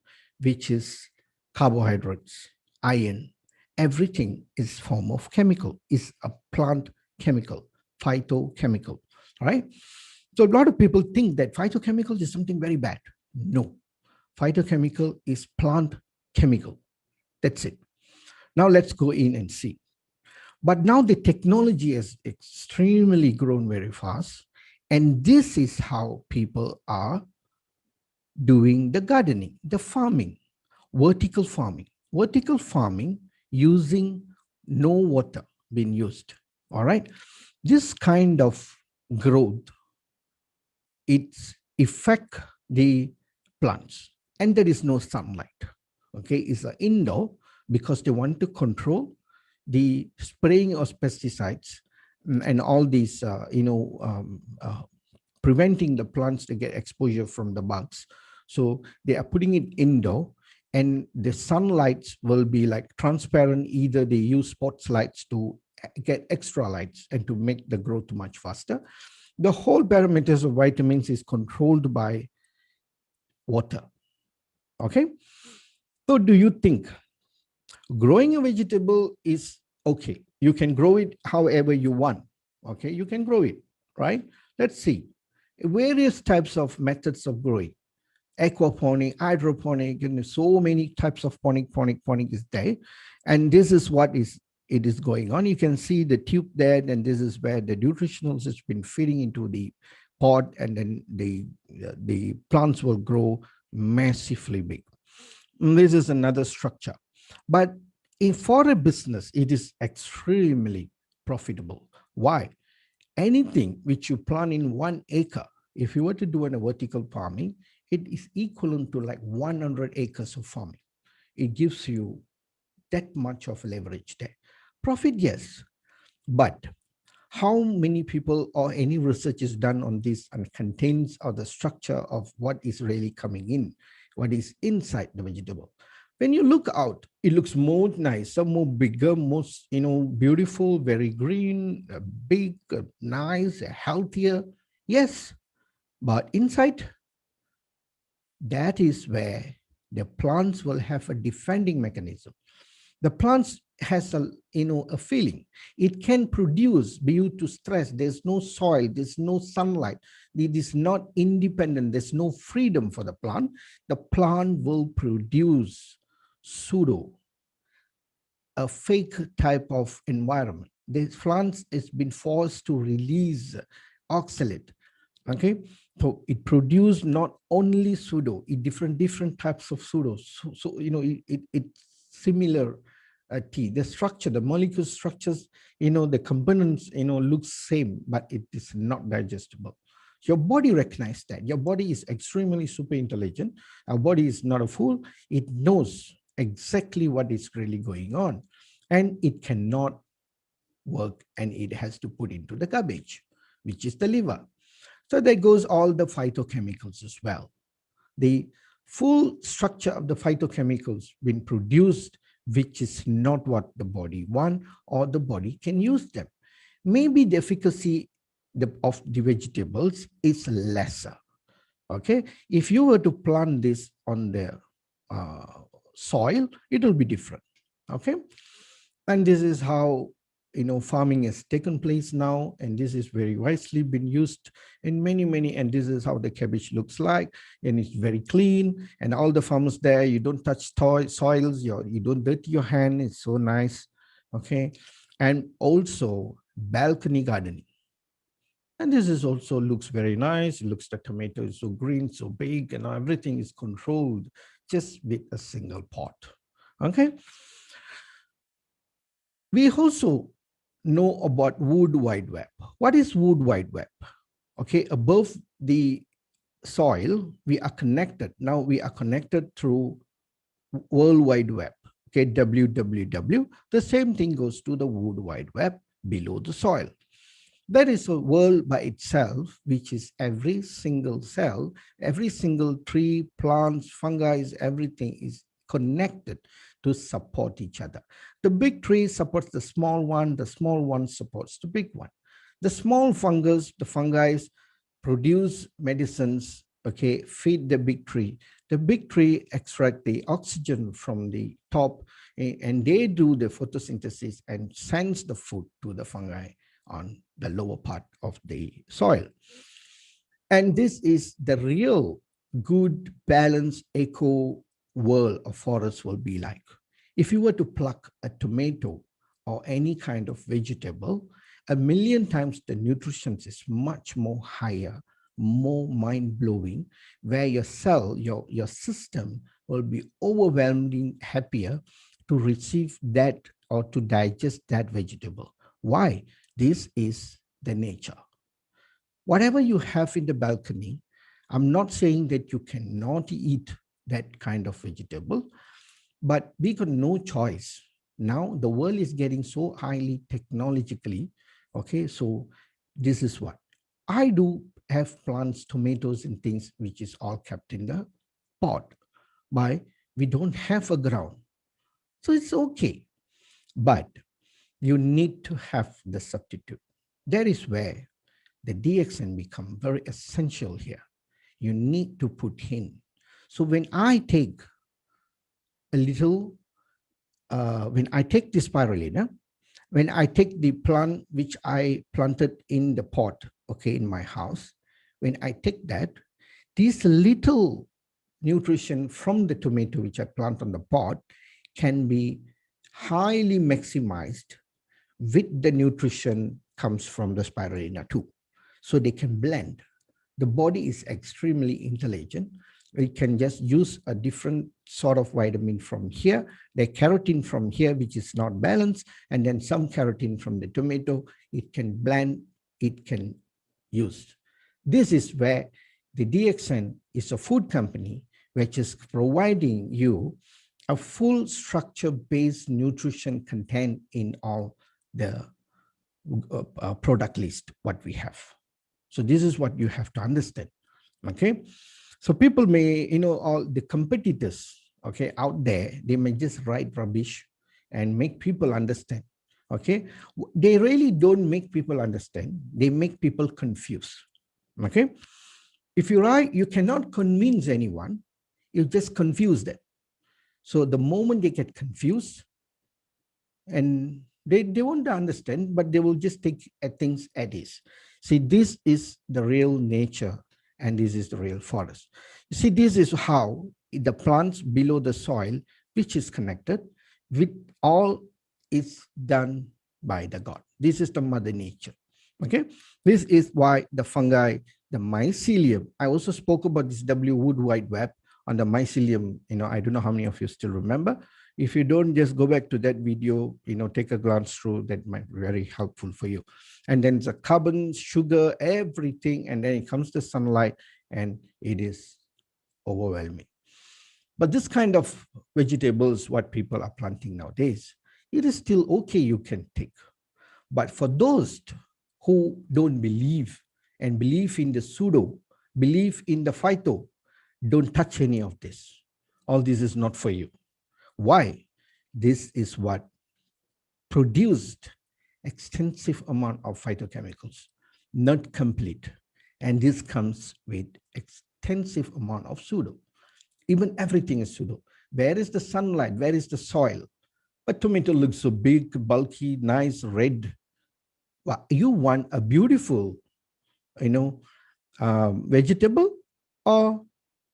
[SPEAKER 2] which is carbohydrates, iron, everything is form of chemical, is a plant chemical, phytochemical, all right? So a lot of people think that phytochemical is something very bad. No, phytochemical is plant chemical. That's it. Now let's go in and see. But now the technology has extremely grown very fast. And this is how people are doing the gardening, the farming, vertical farming. Vertical farming using no water being used. All right. This kind of growth, it's affect the plants and there is no sunlight. Okay. It's an indoor because they want to control the spraying of pesticides and all these, preventing the plants to get exposure from the bugs. So they are putting it indoor and the sunlight will be like transparent. Either they use spotlights to get extra lights and to make the growth much faster. The whole parameters of vitamins is controlled by water. Okay. So do you think growing a vegetable is okay? You can grow it however you want. Okay. You can grow it, right? Let's see. Various types of methods of growing. Aquaponic, hydroponic, and so many types of ponic is there. And this is what it is going on. You can see the tube there, and this is where the nutritionals has been feeding into the pot, and then the plants will grow massively big. And this is another structure. But for a business, it is extremely profitable. Why? Anything which you plant in 1 acre, if you were to do a vertical farming, it is equivalent to like 100 acres of farming. It gives you that much of leverage there. Profit, yes. But how many people or any research is done on this and contains or the structure of what is really coming in, what is inside the vegetable? When you look out, it looks more nice, some more bigger, most, beautiful, very green, big, nice, healthier. Yes, but inside, that is where the plants will have a defending mechanism. The plants has a feeling. It can produce due to stress. There's no soil, there's no sunlight. It is not independent. There's no freedom for the plant. The plant will produce pseudo, a fake type of environment. The plants has been forced to release oxalate. Okay, so it produced not only pseudo, different types of pseudo. So it's similar the structure, the molecule structures, the components, looks same, but it is not digestible. Your body recognizes that. Your body is extremely super intelligent. Our body is not a fool. It knows exactly what is really going on, and it cannot work, and it has to put into the garbage, which is the liver. So there goes all the phytochemicals as well. The full structure of the phytochemicals being produced, which is not what the body wants or the body can use them. Maybe the efficacy of the vegetables is lesser. Okay, if you were to plant this on the soil, it will be different. Okay, and this is how farming has taken place now, and this is very wisely been used in many, and this is how the cabbage looks like, and it's very clean, and all the farmers there, you don't touch soils, you don't dirty your hand, it's so nice. Okay, and also balcony gardening, and this is also looks very nice. It looks the tomato is so green, so big, and everything is controlled just with a single pot. Okay, we also know about Wood Wide Web. What is Wood Wide Web? Okay, above the soil, we are connected. Now we are connected through World Wide Web. Okay, www. The same thing goes to the Wood Wide Web below the soil. That is a world by itself, which is every single cell, every single tree, plants, fungi, everything is connected to support each other. The big tree supports the small one supports the big one. The small fungus, the fungi produce medicines okay, feed the big tree. The big tree extract the oxygen from the top, and they do the photosynthesis and sends the food to the fungi on the lower part of the soil. And this is the real good balanced eco world of forest will be like. If you were to pluck a tomato or any kind of vegetable, a million times the nutrition is much more higher, more mind-blowing, where your cell, your system will be overwhelmingly happier to receive that or to digest that vegetable. Why? This is the nature. Whatever you have in the balcony, I'm not saying that you cannot eat that kind of vegetable, but we got no choice. Now the world is getting so highly technologically. Okay, so this is what I do have plants, tomatoes, and things which is all kept in the pot. Why? We don't have a ground. So it's okay. But you need to have the substitute. That is where the DXN become very essential here. You need to put in. So when I take a little, when I take this spirulina, when I take the plant which I planted in the pot, okay, in my house, when I take that, this little nutrition from the tomato which I plant on the pot can be highly maximized with the nutrition comes from the spirulina too. So they can blend. The body is extremely intelligent. It can just use a different sort of vitamin from here, the carotene from here, which is not balanced, and then some carotene from the tomato. It can blend, it can use. This is where the DXN is a food company which is providing you a full structure-based nutrition content in all the product list, what we have. So this is what you have to understand, okay? So people may, all the competitors, okay, out there, they may just write rubbish and make people understand, okay? They really don't make people understand. They make people confused, okay? If you write, you cannot convince anyone. You just confuse them. So the moment they get confused, and they won't understand, but they will just take things as is. See, this is the real nature, and this is the real forest. You see, this is how the plants below the soil, which is connected with all, is done by the God. This is the mother nature. Okay, this is why the fungi, the mycelium. I also spoke about this Wood Wide Web on the mycelium. I don't know how many of you still remember. If you don't, just go back to that video, take a glance through. That might be very helpful for you. And then the carbon, sugar, everything, and then it comes to sunlight, and it is overwhelming. But this kind of vegetables, what people are planting nowadays, it is still okay, you can take. But for those who don't believe and believe in the pseudo, believe in the phyto, don't touch any of this. All this is not for you. Why? This is what produced extensive amount of phytochemicals, not complete. And this comes with extensive amount of pseudo. Even everything is pseudo. Where is the sunlight? Where is the soil? But tomato looks so big, bulky, nice, red. Well, you want a beautiful, vegetable, or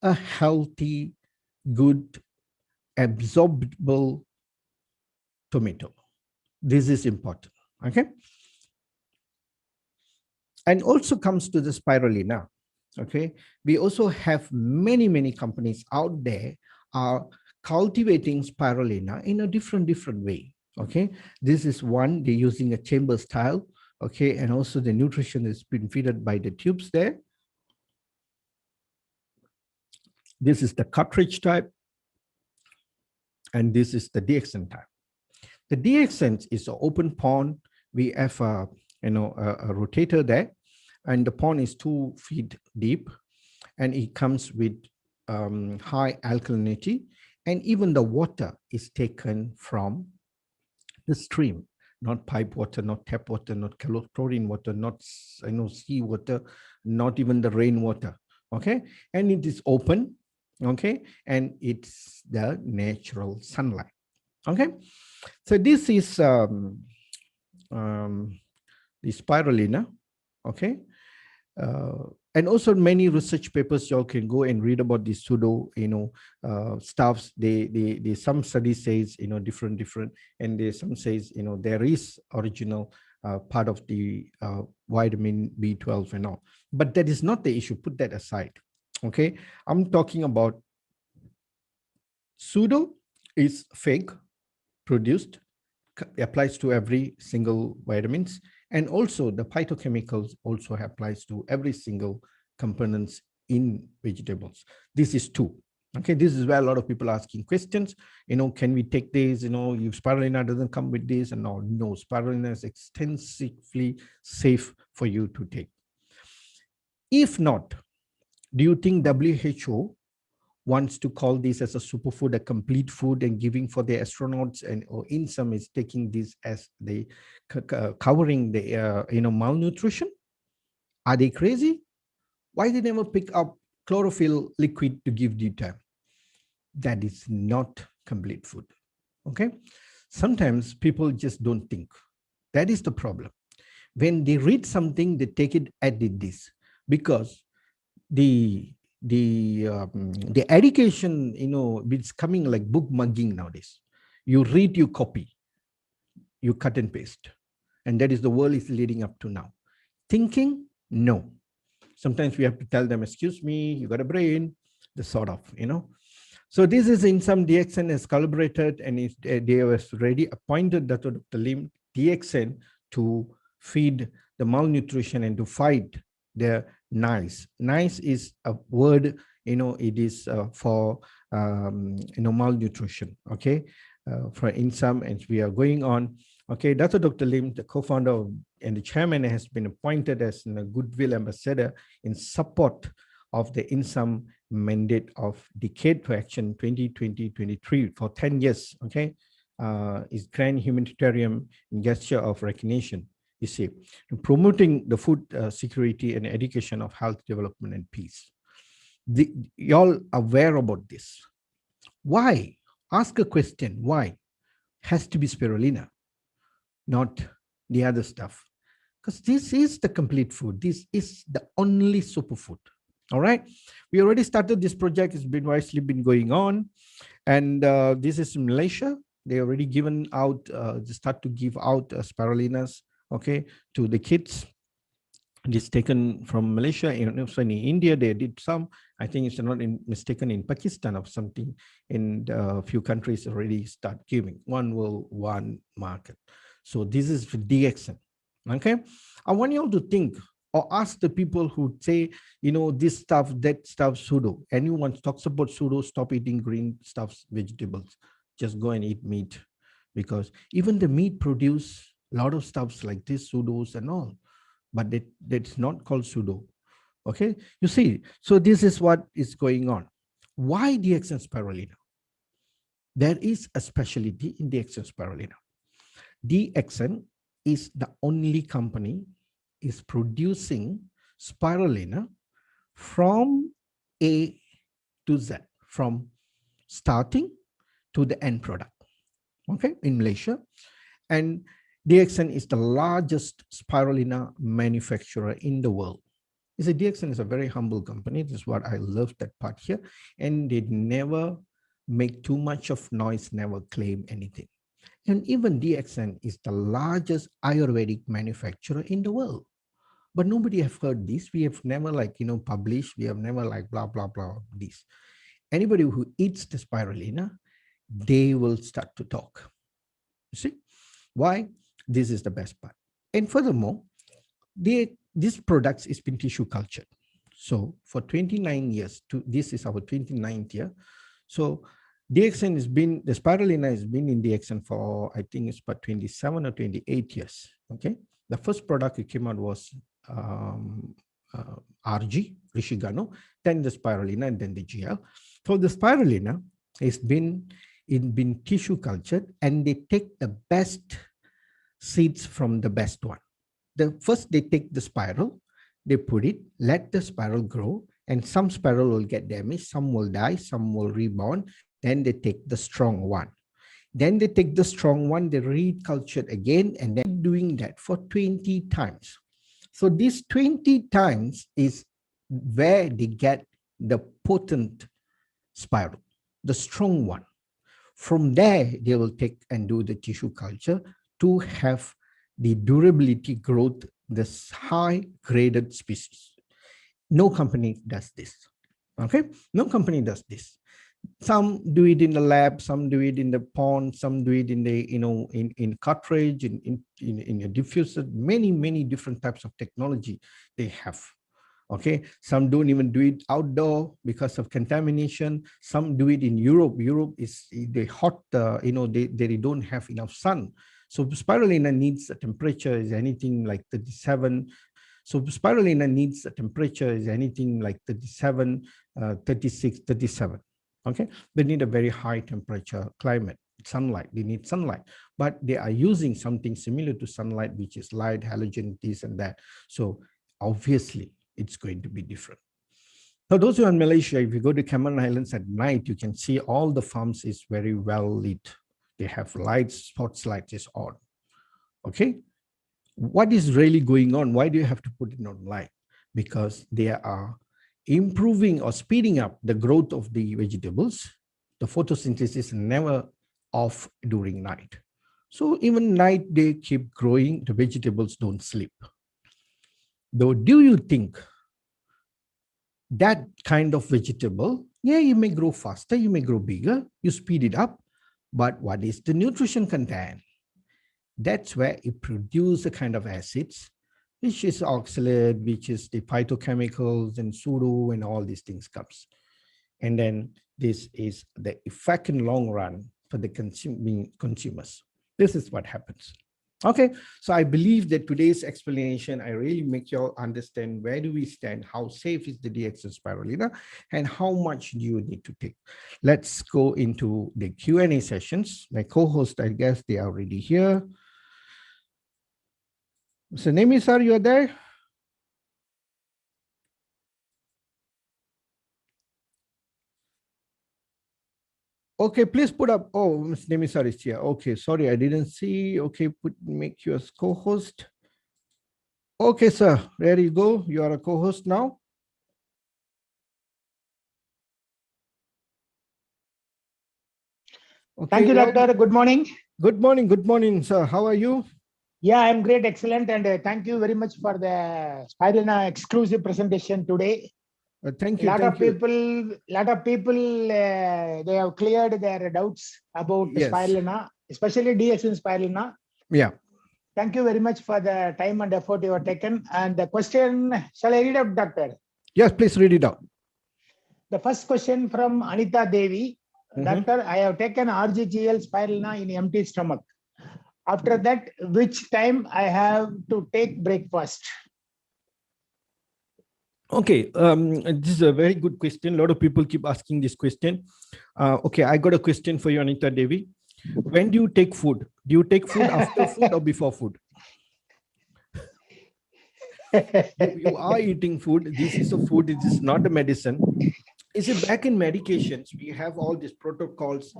[SPEAKER 2] a healthy, good, absorbable tomato. This is important, okay? And also comes to the spirulina, okay? We also have many, many companies out there are cultivating spirulina in a different way, okay? This is one, they're using a chamber style, okay? And also the nutrition is been fed by the tubes there. This is the cartridge type, and this is the DXN type. The DXN is an open pond. We have a rotator there, and the pond is 2 feet deep, and it comes with high alkalinity, and even the water is taken from the stream, not pipe water, not tap water, not chlorine water, not sea water, not even the rainwater. okay? And it is open, okay? And it's the natural sunlight, okay? So this is um, the spirulina, okay? Uh, and also many research papers y'all can go and read about the pseudo, stuffs. They some study says, different, and they some says, there is original part of the vitamin B12 and all. But that is not the issue. Put that aside. Okay, I'm talking about pseudo is fake, produced, applies to every single vitamins, and also the phytochemicals also applies to every single components in vegetables. This is two. Okay, this is where a lot of people are asking questions. Can we take this? If spirulina doesn't come with this, and all. No, spirulina is extensively safe for you to take. If not, do you think WHO wants to call this as a superfood, a complete food, and giving for the astronauts, and or in some is taking this as the covering the malnutrition? Are they crazy? Why they never pick up chlorophyll liquid to give due time? That is not complete food. Okay, sometimes people just don't think. That is the problem. When they read something, they take it as it is, because the the education, it's coming like book mugging nowadays. You read, you copy, you cut and paste, and that is the world is leading up to now. Thinking, no. Sometimes we have to tell them, excuse me, you got a brain, the sort of, So this is in some DXN is collaborated, and they was already appointed Dr. Lim DXN to feed the malnutrition and to fight the NICE. NICE is a word, it is for malnutrition. Okay, for in some, and we are going on. Okay, Dr. Lim, the co-founder and the chairman, has been appointed as a goodwill ambassador in support of the INSAM mandate of Decade for Action 2020-23 for 10 years. Okay, is grand humanitarian gesture of recognition. You see, promoting the food security and education of health development and peace. Y'all aware about this? Why? Ask a question. Why? Has to be spirulina, not the other stuff. Because this is the complete food. This is the only superfood. All right. We already started this project. It's been wisely been going on. And this is in Malaysia. They already given out, they start to give out spirulinas, okay, to the kids. It's taken from Malaysia. Also in India, they did some. I think it's not mistaken in Pakistan or something. In a few countries already start giving. One world, one market. So this is for DXN. Okay. I want you all to think or ask the people who say, this stuff, that stuff, pseudo. Anyone talks about pseudo, stop eating green stuffs, vegetables. Just go and eat meat. Because even the meat produce a lot of stuffs like this, pseudos and all. But that's not called pseudo. Okay. You see, so this is what is going on. Why DXN Spirulina? There is a specialty in DXN Spirulina. DXN is the only company is producing spirulina from A to Z, from starting to the end product, okay, in Malaysia. And DXN is the largest spirulina manufacturer in the world. You see, DXN is a very humble company. This is what I love, that part here. And they never make too much of noise, never claim anything. And even DXN is the largest Ayurvedic manufacturer in the world. But nobody have heard this. We have never published. We have never blah, blah, blah, this. Anybody who eats the spirulina, they will start to talk. You see? Why? This is the best part. And furthermore, this product is been tissue cultured. So for 29 years, this is our 29th year. So DXN has been, the spirulina has been in DXN for, I think it's about 27 or 28 years. Okay. The first product it came out was RG, Rishigano, then the spirulina, and then the GL. So the spirulina has been tissue cultured, and they take the best seeds from the best one. First they take the spiral, they put it, let the spiral grow, And some sparrow will get damaged, some will die, some will rebound. Then they take the strong one. Then they take the strong one, they reculture again, and then doing that for 20 times. So this 20 times is where they get the potent spiral, the strong one. From there, they will take and do the tissue culture to have the durability growth, this high graded species. No company does this. Okay, no company does this. Some do it in the lab, some do it in the pond, some do it in the in cartridge, in a diffuser. Many different types of technology they have. Okay, some don't even do it outdoor because of contamination. Some do it in Europe. Europe is the hot, they don't have enough sun. So spirulina needs a temperature is anything like 37. So spirulina needs a temperature is anything like 37, 36, 37. Okay, they need a very high temperature climate, sunlight. They need sunlight, but they are using something similar to sunlight, which is light, halogen, this and that. So obviously, it's going to be different. So those who are in Malaysia, if you go to Cameron Islands at night, you can see all the farms is very well lit. They have lights, sports lights is on. Okay, what is really going on? Why do you have to put it on light? Because they are improving or speeding up the growth of the vegetables. The photosynthesis is never off during night. So even night they keep growing, the vegetables don't sleep. Though, do you think that kind of vegetable, yeah, you may grow faster, you may grow bigger, you speed it up, but what is the nutrition content? That's where it produces a kind of acids, which is oxalate, which is the phytochemicals and pseudo and all these things comes. And then this is the effect in long run for the consumers. This is what happens. Okay, so I believe that today's explanation, I really make you all understand where do we stand, how safe is the DXN Spirulina, and how much do you need to take. Let's go into the Q&A sessions. My co-host, I guess they are already here. Mr. Nemi, sir, you are there? Okay, please put up. Oh, Mr. Nemi, sir is here. Okay, sorry, I didn't see. Okay, make you as co-host. Okay, sir, there you go. You are a co-host now.
[SPEAKER 3] Okay, thank you, Doctor. Good morning.
[SPEAKER 2] Good morning, sir. How are you?
[SPEAKER 3] Yeah, I'm great, excellent, and thank you very much for the Spirulina exclusive presentation today.
[SPEAKER 2] Thank you.
[SPEAKER 3] A lot of people, they have cleared their doubts about Spirulina, especially DXN Spirulina.
[SPEAKER 2] Yeah.
[SPEAKER 3] Thank you very much for the time and effort you have taken. And the question, shall I read out, Doctor?
[SPEAKER 2] Yes, please read it out.
[SPEAKER 3] The first question from Anita Devi. Doctor, I have taken RGGL Spirulina in empty stomach. After that, which time I have to take breakfast?
[SPEAKER 2] Okay, this is a very good question. A lot of people keep asking this question. Okay, I got a question for you, Anita Devi. When do you take food? Do you take food after food or before food? You are eating food. This is a food. This is not a medicine. You see, back in medications, we have all these protocols,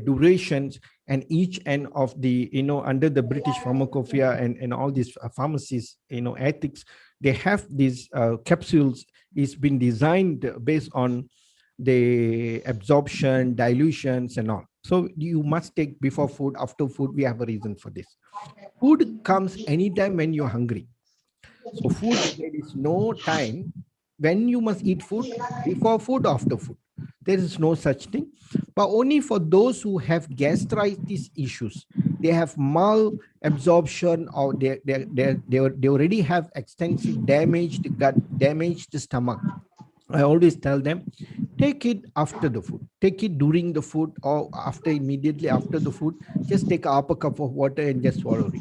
[SPEAKER 2] durations, and each end of the, under the British Pharmacopoeia and all these pharmacies, ethics, they have these capsules. It's been designed based on the absorption, dilutions, and all. So you must take before food, after food. We have a reason for this. Food comes anytime when you're hungry. So food, there is no time when you must eat food, before food, after food. There is no such thing, but only for those who have gastritis issues. They have malabsorption, or they already have extensive damaged gut, damaged stomach. I always tell them, take it after the food. Take it during the food or immediately after the food. Just take a upper cup of water and just swallow it.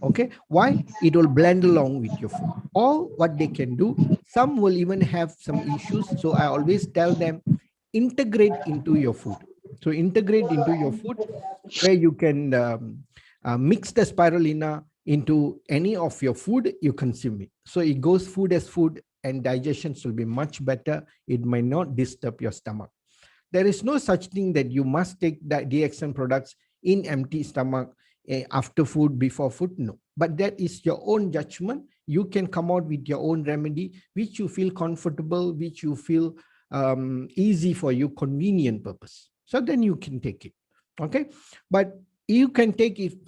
[SPEAKER 2] Okay, why? It will blend along with your food. Or what they can do, some will even have some issues. So I always tell them, integrate into your food. So integrate into your food, where you can mix the spirulina into any of your food you consume it. So it goes food as food, and digestion will be much better. It might not disturb your stomach. There is no such thing that you must take the DXN products in empty stomach after food, before food. No, but that is your own judgment. You can come out with your own remedy, which you feel comfortable, which you feel easy for you, convenient purpose. So then you can take it. Okay, but you can take it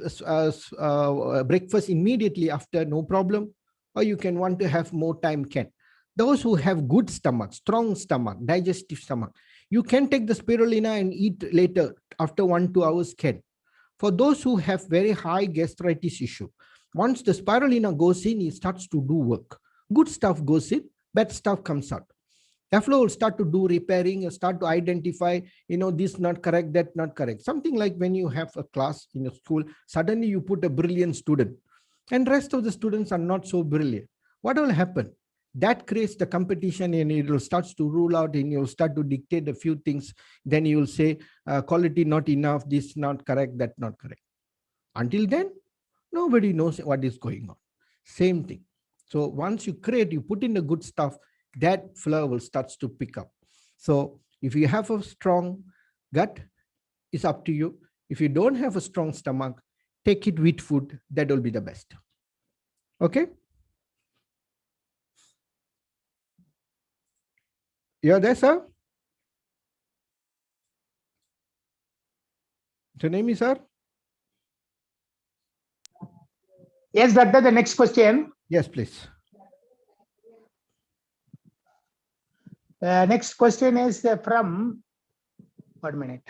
[SPEAKER 2] breakfast immediately after, no problem, or you can want to have more time, can. Those who have good stomach, strong stomach, digestive stomach, you can take the spirulina and eat later after 1-2 hours, can. For those who have very high gastritis issue, once the spirulina goes in, it starts to do work. Good stuff goes in, bad stuff comes out. Therefore, will start to do repairing, start to identify, this not correct, that not correct. Something like when you have a class in a school, suddenly you put a brilliant student and rest of the students are not so brilliant. What will happen? That creates the competition and it will start to rule out and you'll start to dictate a few things. Then you'll say quality not enough, this not correct, that not correct. Until then, nobody knows what is going on. Same thing. So once you create, you put in the good stuff, that flow will start to pick up. So if you have a strong gut, it's up to you. If you don't have a strong stomach, take it with food. That will be the best. Okay. You're there, sir? Your name is, sir?
[SPEAKER 3] Yes, doctor, the next question.
[SPEAKER 2] Yes, please.
[SPEAKER 3] Next question is from, 1 minute.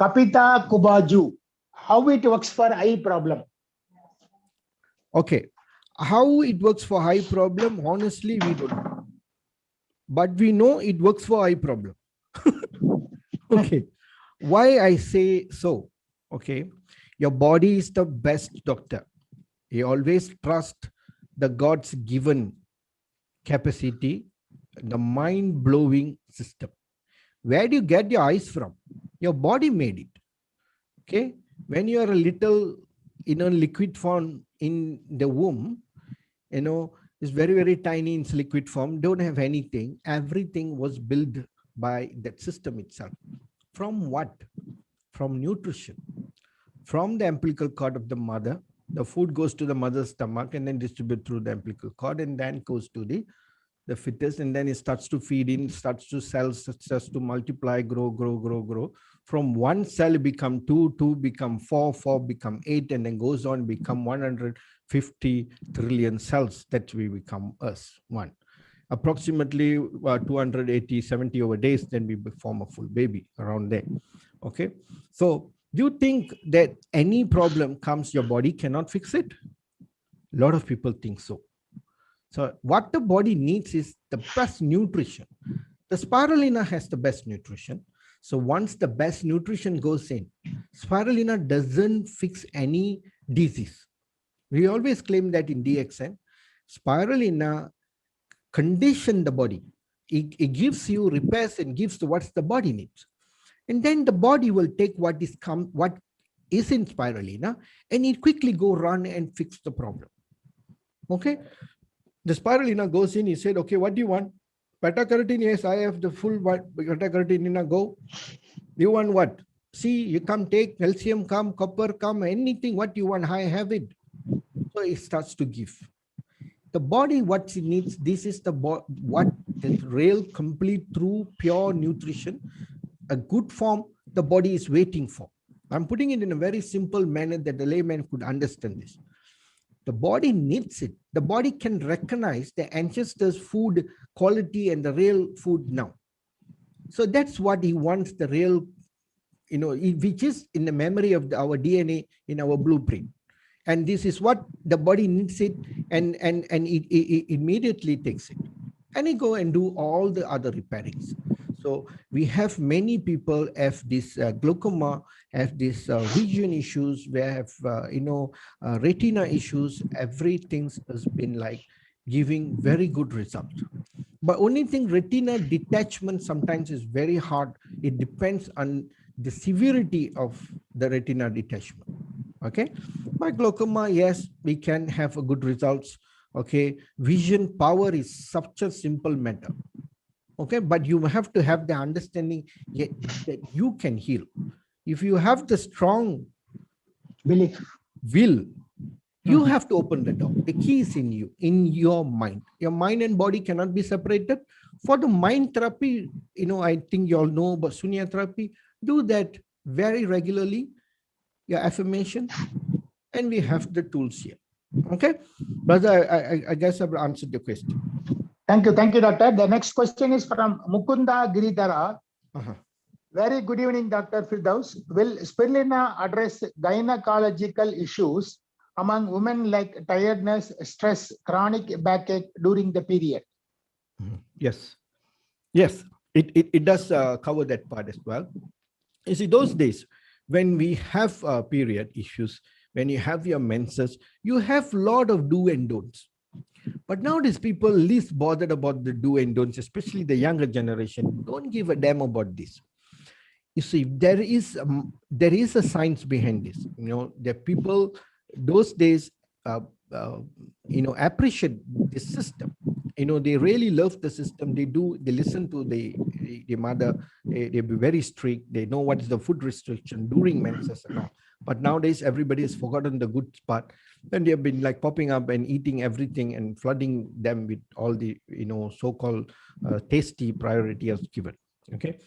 [SPEAKER 3] Kapita Kubaju. How it works for eye problem?
[SPEAKER 2] Okay. How it works for eye problem, honestly, we don't know. But we know it works for eye problem. Okay. Why I say so? Okay. Your body is the best doctor. You always trust the God's given capacity, the mind-blowing system. Where do you get your eyes from? Your body made it. Okay. When you are a little, liquid form in the womb, it's very, very tiny in liquid form, don't have anything. Everything was built by that system itself. From what? From nutrition. From the umbilical cord of the mother, the food goes to the mother's stomach and then distributed through the umbilical cord and then goes to the fetus, and then it starts to feed in, starts to cells, starts to multiply, grow. From one cell become 2, 2 become 4, 4 become 8, and then goes on become 150 trillion cells that we become us, one. Approximately 280, 70 over days, then we form a full baby around there. Okay. So do you think that any problem comes, your body cannot fix it? A lot of people think so. So what the body needs is the best nutrition. The spirulina has the best nutrition. So once the best nutrition goes in, spirulina doesn't fix any disease. We always claim that in DXN, spirulina condition the body. It gives you repairs and gives what the body needs. And then the body will take what is in spirulina and it quickly go run and fix the problem. Okay. The spirulina goes in, he said, okay, what do you want? Beta-carotene, yes, I have the full beta-carotene, go. You want what? See, you come take calcium, come, copper, come, anything, what you want, I have it. So it starts to give. The body, what it needs, this is what the real, complete, true, pure nutrition, a good form, the body is waiting for. I'm putting it in a very simple manner that the layman could understand this. The body needs it. The body can recognize the ancestors' food quality and the real food now. So that's what he wants, the real, which is in the memory of our DNA in our blueprint. And this is what the body needs it, and it immediately takes it. And it go and do all the other repairings. So we have many people have this glaucoma, have this vision issues, we have retina issues. Everything has been like giving very good results. But only thing, retina detachment sometimes is very hard. It depends on the severity of the retina detachment. Okay, by glaucoma, yes, we can have a good results. Okay, vision power is such a simple matter. Okay, but you have to have the understanding that you can heal. If you have the strong
[SPEAKER 3] Belief.
[SPEAKER 2] will, you have to open the door. The key is in you, in your mind. Your mind and body cannot be separated. For the mind therapy, I think you all know about Sunya therapy. Do that very regularly, your affirmation, and we have the tools here. Okay, brother, I guess I've answered your question.
[SPEAKER 3] Thank you, doctor. The next question is from Mukunda Giridhara. Very good evening, Dr. Firdaus. Will spirulina address gynecological issues among women like tiredness, stress, chronic backache during the period?
[SPEAKER 2] Yes, it does cover that part as well. You see, those days when we have period issues, when you have your menses, you have a lot of do and don'ts. But nowadays, people least bothered about the do and don'ts, especially the younger generation. Don't give a damn about this. You see, there is a science behind this. The people those days, appreciate the system. They really love the system. They listen to the mother. They be very strict. They know what is the food restriction during menses and all. But nowadays, everybody has forgotten the good part. And they have been like popping up and eating everything and flooding them with all the, so-called tasty priority as given. Okay.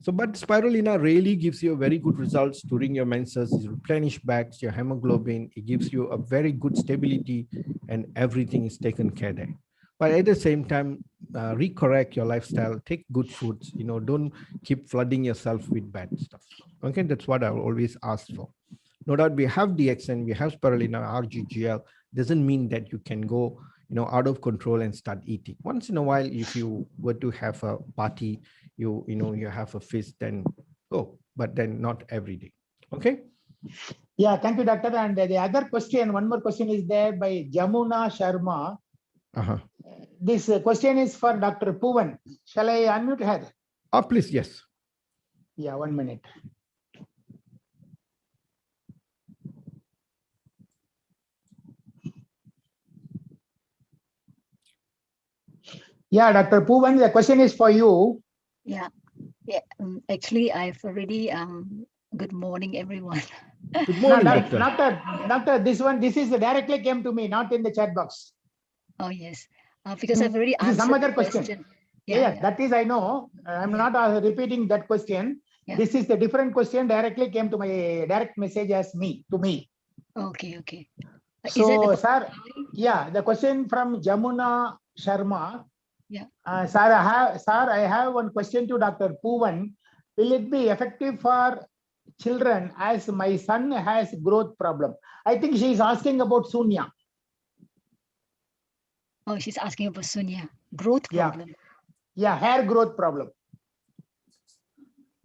[SPEAKER 2] So, but spirulina really gives you very good results during your menses. It replenishes back your hemoglobin. It gives you a very good stability and everything is taken care of. But at the same time, recorrect your lifestyle, take good foods, don't keep flooding yourself with bad stuff. Okay, that's what I always ask for. No doubt we have DXN, we have spirulina, RGGL. Doesn't mean that you can go, out of control and start eating. Once in a while, if you were to have a party, you have a feast, then go, but then not every day. Okay.
[SPEAKER 3] Yeah, thank you, doctor. And the other question, one more question is there by Jamuna Sharma. This question is for Dr. Puvan. Shall I unmute her?
[SPEAKER 2] Please, yes.
[SPEAKER 3] Yeah, 1 minute. Yeah, Dr. Puvan, the question is for you.
[SPEAKER 4] Yeah. Actually, I've already. Good morning, everyone.
[SPEAKER 2] Good morning,
[SPEAKER 3] no, doctor. This is directly came to me, not in the chat box.
[SPEAKER 4] Oh yes, because I've already answered
[SPEAKER 3] some other question. Yeah, that is I know. I'm not repeating that question. Yeah. This is the different question. Directly came to my direct message as to me.
[SPEAKER 4] Okay.
[SPEAKER 3] So, sir, yeah, the question from Jamuna Sharma.
[SPEAKER 4] Yeah.
[SPEAKER 3] Sir, I have one question to Dr. Puvan. Will it be effective for children as my son has growth problem? I think she is asking about Sunya.
[SPEAKER 4] Oh, she's asking about Sunya. Growth problem.
[SPEAKER 3] Yeah, hair growth problem.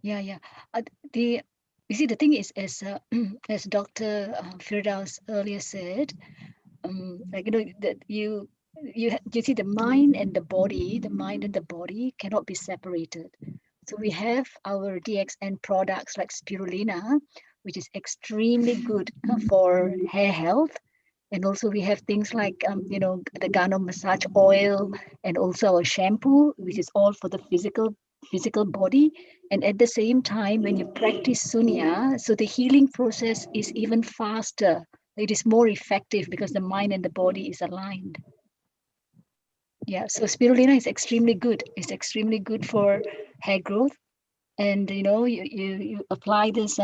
[SPEAKER 4] Yeah. You see, the thing is, as Dr. Firdaus earlier said, that you see the mind and the body cannot be separated. So we have our DXN products like Spirulina, which is extremely good for hair health. And also we have things like, the Gano massage oil and also our shampoo, which is all for the physical body. And at the same time, when you practice Sunya, so the healing process is even faster. It is more effective because the mind and the body is aligned. Yeah, so Spirulina is extremely good. It's extremely good for hair growth. And, you apply this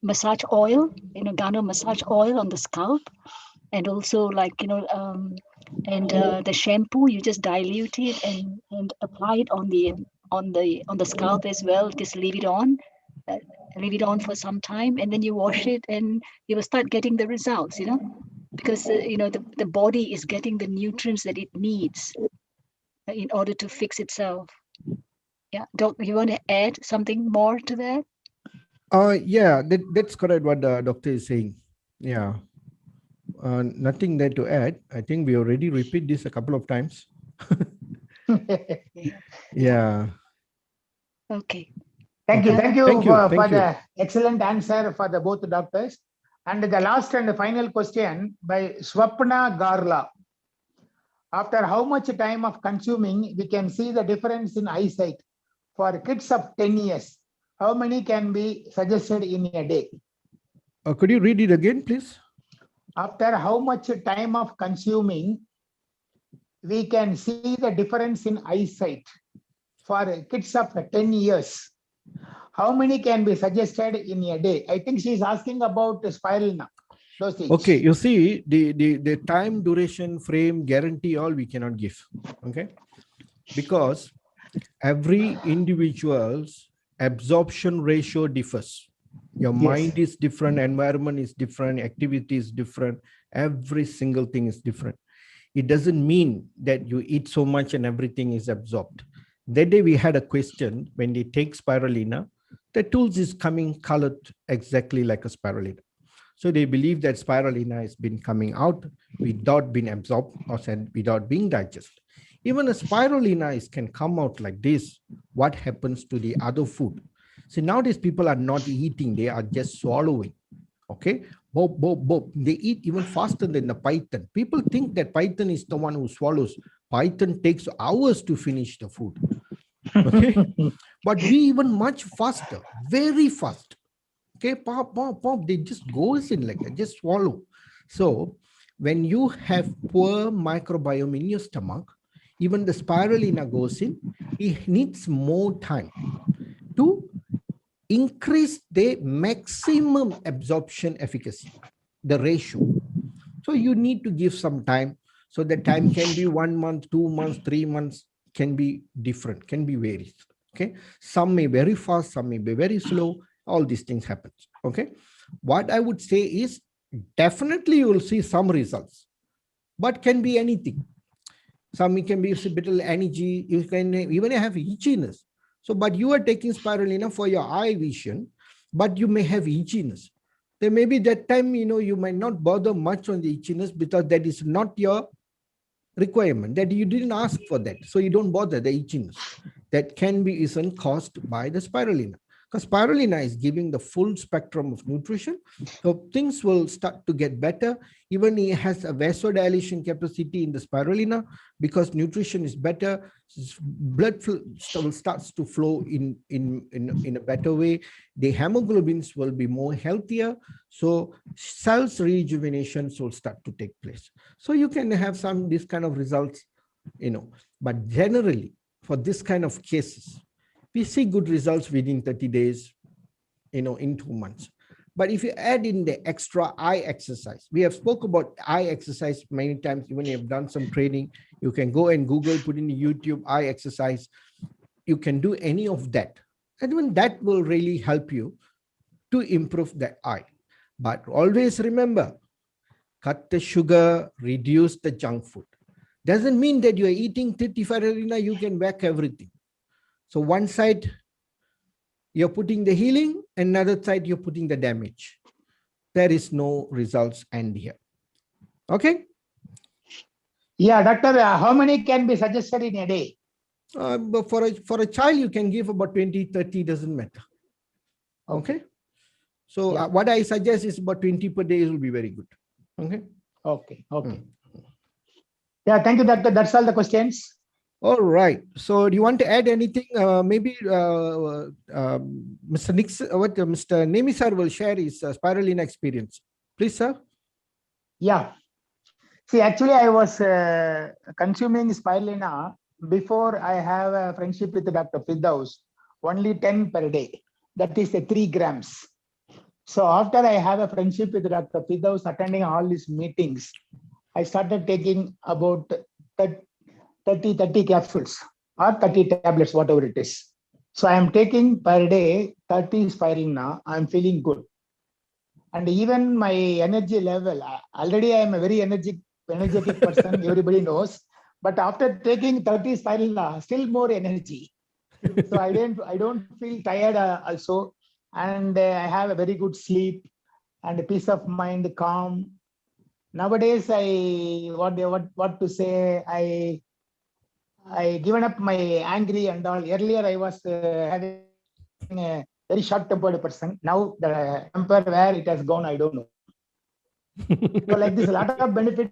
[SPEAKER 4] massage oil, Gano massage oil on the scalp. And also the shampoo, you just dilute it and apply it on the scalp as well. Just leave it on for some time, and then you wash it and you will start getting the results, because the body is getting the nutrients that it needs in order to fix itself. Yeah, Doc, you want to add something more to that?
[SPEAKER 2] Yeah, that's correct what the doctor is saying. Yeah. Nothing there to add. I think we already repeat this a couple of times. Yeah.
[SPEAKER 4] Okay.
[SPEAKER 3] Thank you for the excellent answer for the both doctors. And the last and the final question by Swapna Garla. After how much time of consuming, we can see the difference in eyesight for kids of 10 years? How many can be suggested in a day?
[SPEAKER 1] Could you read it again, please?
[SPEAKER 3] After how much time of consuming, we can see the difference in eyesight for kids of 10 years. How many can be suggested in a day? I think she is asking about spirulina dosage.
[SPEAKER 1] Okay, you see the time, duration, frame, guarantee, all we cannot give. Okay, because every individual's absorption ratio differs. Your mind is different, environment is different, activity is different, every single thing is different. It doesn't mean that you eat so much and everything is absorbed. That day we had a question, when they take spirulina, the tools is coming colored exactly like a spirulina. So they believe that spirulina has been coming out without being absorbed or without being digested. Even a spirulina can come out like this. What happens to the other food? See, nowadays people are not eating, they are just swallowing. Okay, bob, bob, bob. They eat even faster than the python. People think that python is the one who swallows. Python takes hours to finish the food. Okay, but we even much faster, very fast. Okay, pop, pop, pop. They just goes in like that, just swallow. So when you have poor microbiome in your stomach, even the spirulina goes in, it needs more time to increase the maximum absorption efficacy, the ratio. So you need to give some time. So the time can be 1 month, 2 months, 3 months, can be different, can be varied. Okay, some may very fast, some may be very slow. All these things happen. Okay, what I would say is definitely you will see some results, but can be anything. Some can be a bit of energy, you can even have itchiness. So, but you are taking spirulina for your eye vision, but you may have itchiness. There may be that time, you might not bother much on the itchiness because that is not your requirement, that you didn't ask for that. So you don't bother the itchiness. That can be isn't caused by the spirulina. Because spirulina is giving the full spectrum of nutrition. So things will start to get better. Even it has a vasodilation capacity in the spirulina because nutrition is better. Blood starts to flow in a better way. The hemoglobins will be more healthier. So cells rejuvenations will start to take place. So you can have this kind of results, but generally for this kind of cases, we see good results within 30 days, in 2 months. But if you add in the extra eye exercise, we have spoke about eye exercise many times. Even if you have done some training, you can go and Google, put in YouTube eye exercise. You can do any of that. And even that will really help you to improve that eye. But always remember, cut the sugar, reduce the junk food. Doesn't mean that you are eating 30 spirulina, you can whack everything. So one side, you're putting the healing, another side, you're putting the damage. There is no results end here. Okay?
[SPEAKER 3] Yeah, doctor, how many can be suggested in a day?
[SPEAKER 1] But for a child, you can give about 20, 30, doesn't matter. Okay? So what I suggest is about 20 per day will be very good. Okay?
[SPEAKER 3] Okay. Yeah, thank you, doctor. That's all the questions.
[SPEAKER 1] All right. So do you want to add anything? Maybe Mr. Nixon, Mr. Nemi sir will share his spirulina experience. Please, sir.
[SPEAKER 3] Yeah. See, actually, I was consuming spirulina before I have a friendship with Dr. Firdaus, only 10 per day. That is 3 grams. So after I have a friendship with Dr. Firdaus, attending all these meetings, I started taking about 30 capsules or 30 tablets, whatever it is. So I am taking per day 30 spirulina. I'm feeling good. And even my energy level, already I am a very energetic person, everybody knows. But after taking 30 spirulina, still more energy. So I don't feel tired also. And I have a very good sleep and a peace of mind, calm. Nowadays, what to say, I given up my angry and all. Earlier, I was having a very short-tempered person. Now the temper where it has gone, I don't know. So like this, a lot of benefit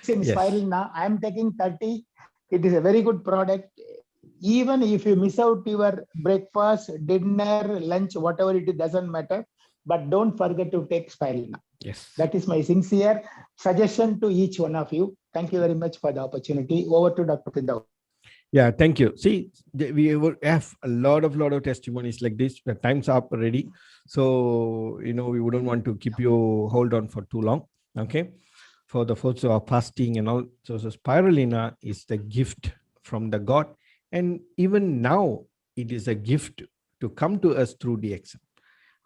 [SPEAKER 3] in
[SPEAKER 1] Yes.
[SPEAKER 3] Spirulina. I am taking 30. It is a very good product. Even if you miss out your breakfast, dinner, lunch, whatever it is, doesn't matter. But don't forget to take Spirulina.
[SPEAKER 1] Yes.
[SPEAKER 3] That is my sincere suggestion to each one of you. Thank you very much for the opportunity. Over to Dr. Pindau.
[SPEAKER 1] Yeah, thank you. See, we have a lot of testimonies like this. The time's up already, so we wouldn't want to keep you hold on for too long. Okay, for the folks who are fasting and all. So Spirulina is the gift from the God, and even now it is a gift to come to us through DXN.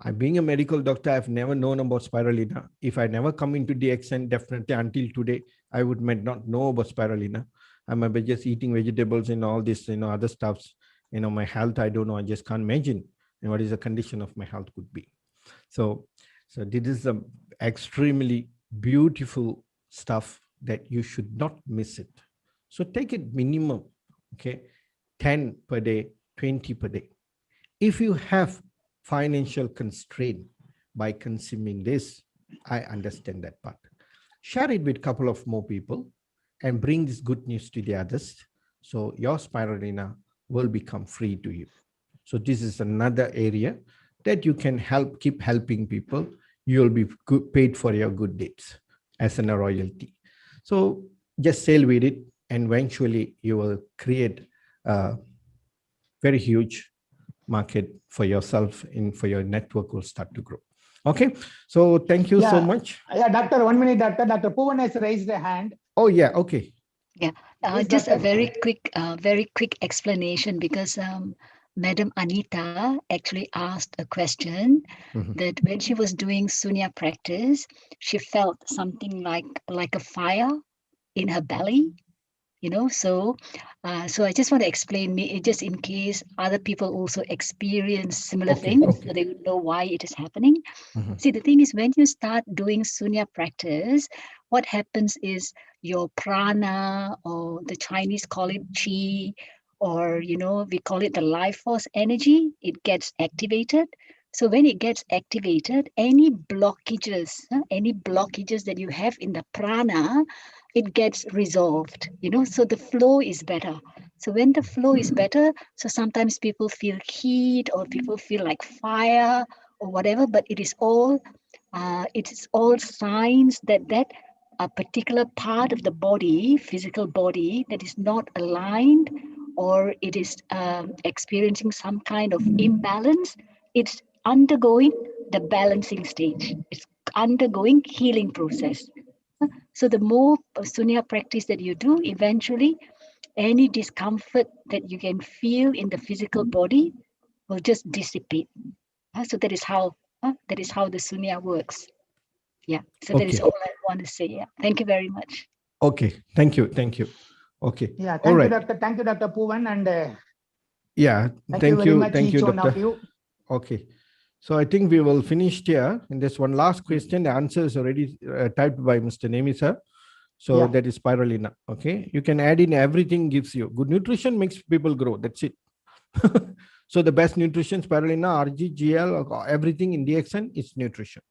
[SPEAKER 1] I, being a medical doctor, I've never known about Spirulina. If I never come into DXN, definitely until today, I would not know about Spirulina. I might be just eating vegetables and all this, other stuffs. My health, I don't know. I just can't imagine what is the condition of my health could be. So this is a extremely beautiful stuff that you should not miss it. So take it minimum, okay, 10 per day, 20 per day. If you have financial constraint by consuming this, I understand that part. Share it with a couple of more people and bring this good news to the others. So your Spirulina will become free to you. So this is another area that you can keep helping people. You'll be paid for your good deeds as a royalty. So just sail with it, and eventually you will create a very huge market for yourself, and for your network will start to grow. Okay, so thank you so much.
[SPEAKER 3] Yeah, doctor, 1 minute, doctor. Dr. Puvan has raised a hand.
[SPEAKER 1] Oh yeah, okay.
[SPEAKER 4] Yeah,
[SPEAKER 3] Yes,
[SPEAKER 4] just a
[SPEAKER 3] doctor.
[SPEAKER 4] very quick explanation, because Madam Anita actually asked a question that when she was doing Sunya practice, she felt something like a fire in her belly. So I just want to explain just in case other people also experience similar things, so they would know why it is happening. See, the thing is, when you start doing Sunya practice, what happens is your prana, or the Chinese call it chi, or we call it the life force energy, it gets activated. So when it gets activated, any blockages that you have in the prana, it gets resolved, so the flow is better. So when the flow is better, so sometimes people feel heat, or people feel like fire or whatever, but it is all signs that a particular part of the body, physical body, that is not aligned, or it is experiencing some kind of imbalance. It's undergoing the balancing stage. It's undergoing healing process. So the more Sunya practice that you do, eventually any discomfort that you can feel in the physical body will just dissipate. So that is how the Sunya works. Yeah. So that is all I want to say. Yeah. Thank you very much.
[SPEAKER 1] Okay. Thank you. Okay.
[SPEAKER 3] Yeah.
[SPEAKER 1] All right.
[SPEAKER 3] Thank you, Dr. Puvan, and
[SPEAKER 1] yeah.
[SPEAKER 3] Thank you very much, each one
[SPEAKER 1] Doctor.
[SPEAKER 3] of you.
[SPEAKER 1] Okay. So I think we will finish here. And there's one last question. The answer is already typed by Mr. Nemi, sir. So that is Spirulina. Okay. You can add in everything gives you. Good nutrition makes people grow. That's it. So the best nutrition, Spirulina, RG, GL, everything in DXN is nutrition.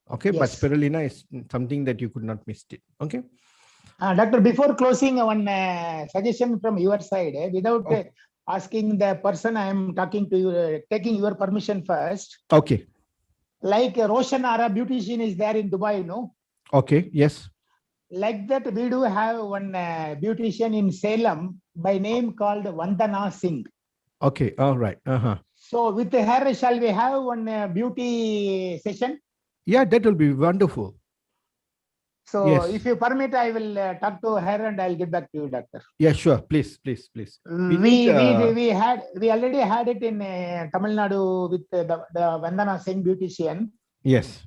[SPEAKER 1] Okay. But Spirulina is something that you could not miss it. Okay.
[SPEAKER 3] Doctor, before closing, one suggestion from your side, without asking the person I am talking to you, taking your permission first.
[SPEAKER 1] Okay.
[SPEAKER 3] Like Roshan Ara beautician is there in Dubai, no?
[SPEAKER 1] Okay. Yes.
[SPEAKER 3] Like that, we do have one beautician in Salem by name called Vandana Singh.
[SPEAKER 1] Okay. All right.
[SPEAKER 3] So with her, shall we have one beauty session?
[SPEAKER 1] Yeah, that will be wonderful.
[SPEAKER 3] So if you permit, I will talk to her and I'll get back to you, doctor.
[SPEAKER 1] Yeah, sure. Please.
[SPEAKER 3] We already had it in Tamil Nadu with the Vandana Singh beautician.
[SPEAKER 1] Yes.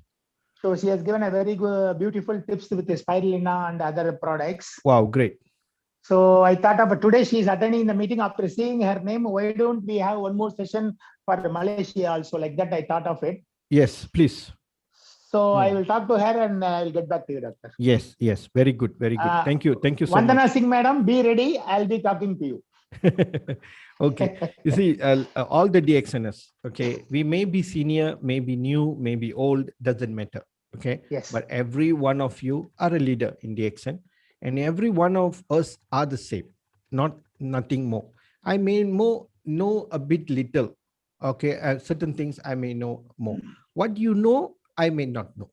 [SPEAKER 3] So she has given a very good, beautiful tips with the Spirulina and other products.
[SPEAKER 1] Wow, great.
[SPEAKER 3] So I thought of today she is attending the meeting. After seeing her name, why don't we have one more session for Malaysia also? Like that, I thought of it.
[SPEAKER 1] Yes, please.
[SPEAKER 3] So I will talk to her and I'll get back to you, doctor.
[SPEAKER 1] Yes. Very good. Thank you so
[SPEAKER 3] Vandana
[SPEAKER 1] much.
[SPEAKER 3] Singh, madam, be ready. I'll be talking to you.
[SPEAKER 1] Okay. You see, all the DXNers, okay, we may be senior, maybe new, maybe old, doesn't matter. Okay.
[SPEAKER 3] Yes.
[SPEAKER 1] But every one of you are a leader in DXN.
[SPEAKER 2] and every one of us are the same, nothing more. I may know a bit little. Okay, certain things I may know more. What you know, I may not know.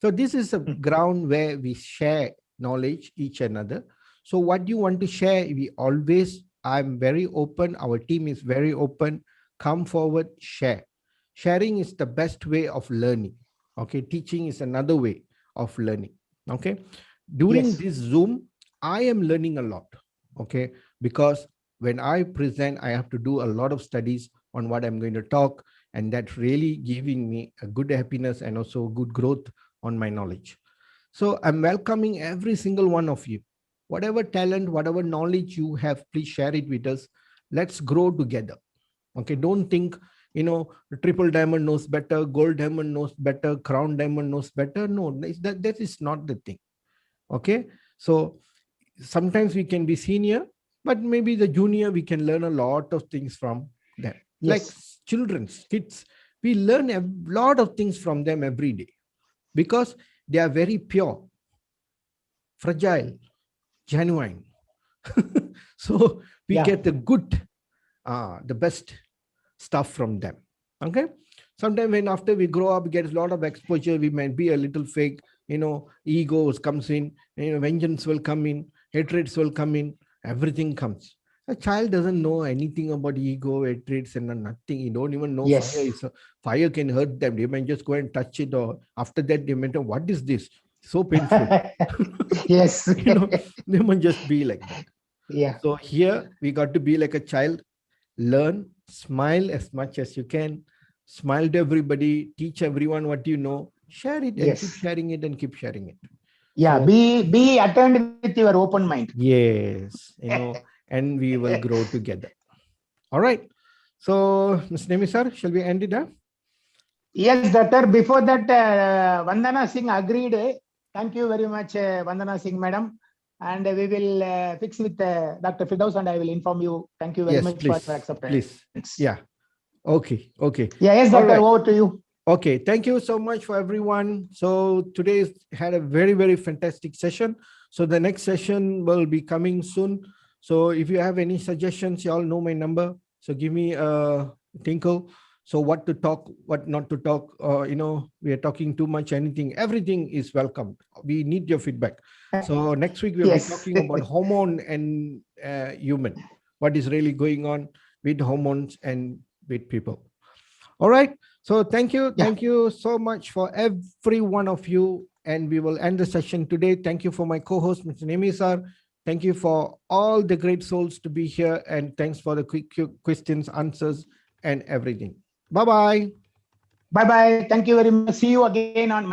[SPEAKER 2] So this is a ground where we share knowledge each another. So what you want to share, I'm very open. Our team is very open. Come forward, share. Sharing is the best way of learning. Okay, teaching is another way of learning. Okay, during
[SPEAKER 3] Yes.
[SPEAKER 2] this Zoom, I am learning a lot. Okay, because when I present, I have to do a lot of studies on what I'm going to talk, and that's really giving me a good happiness and also good growth on my knowledge. So I'm welcoming every single one of you. Whatever talent, whatever knowledge you have, please share it with us. Let's grow together. Okay, don't think, triple diamond knows better, gold diamond knows better, crown diamond knows better. No, that is not the thing. Okay, so sometimes we can be senior, but maybe the junior, we can learn a lot of things from them. Like
[SPEAKER 3] Yes.
[SPEAKER 2] kids, we learn a lot of things from them every day because they are very pure, fragile, genuine. So we
[SPEAKER 3] Yeah.
[SPEAKER 2] get the best stuff from them. Okay, sometimes when after we grow up, get a lot of exposure, we might be a little fake. Egos comes in, vengeance will come in, hatreds will come in, everything comes. A child doesn't know anything about ego, hatreds, and nothing. You don't even know
[SPEAKER 3] Yes.
[SPEAKER 2] fire can hurt them. They might just go and touch it, or after that they might know, what is this, so painful.
[SPEAKER 3] Yes.
[SPEAKER 2] They might just be like that.
[SPEAKER 3] Yeah.
[SPEAKER 2] So here we got to be like a child. Learn, smile as much as you can, smile to everybody, teach everyone what you know, share it and keep
[SPEAKER 3] Yes.
[SPEAKER 2] sharing it and keep sharing it.
[SPEAKER 3] Yeah.
[SPEAKER 2] So
[SPEAKER 3] Be attend with your open mind.
[SPEAKER 2] yes, and we will grow together. All right. So Mr. Nemi sir, shall we end it up?
[SPEAKER 3] Yes, doctor. Before that, Vandana Singh agreed. Thank you very much, Vandana Singh, madam. And we will fix with Dr. Firdaus, and I will inform you. Thank you very
[SPEAKER 2] Yes,
[SPEAKER 3] much for
[SPEAKER 2] please.
[SPEAKER 3] your acceptance.
[SPEAKER 2] Please. Yeah. Okay.
[SPEAKER 3] Yeah, yes,
[SPEAKER 2] All
[SPEAKER 3] doctor.
[SPEAKER 2] right.
[SPEAKER 3] Over to you.
[SPEAKER 2] Okay, thank you so much for everyone. So today's had a very, very fantastic session. So the next session will be coming soon. So if you have any suggestions, you all know my number. So give me a tinkle. So what to talk, what not to talk, we are talking too much, everything is welcome. We need your feedback. So next week we'll
[SPEAKER 3] Yes.
[SPEAKER 2] be talking about hormone and human, what is really going on with hormones and with people. All right. So thank you.
[SPEAKER 3] Yeah.
[SPEAKER 2] Thank you so much for every one of you. And we will end the session today. Thank you for my co-host, Mr. Nemi sir. Thank you for all the great souls to be here. And thanks for the quick questions, answers, and everything. Bye-bye.
[SPEAKER 3] Bye bye. Thank you very much. See you again on Monday.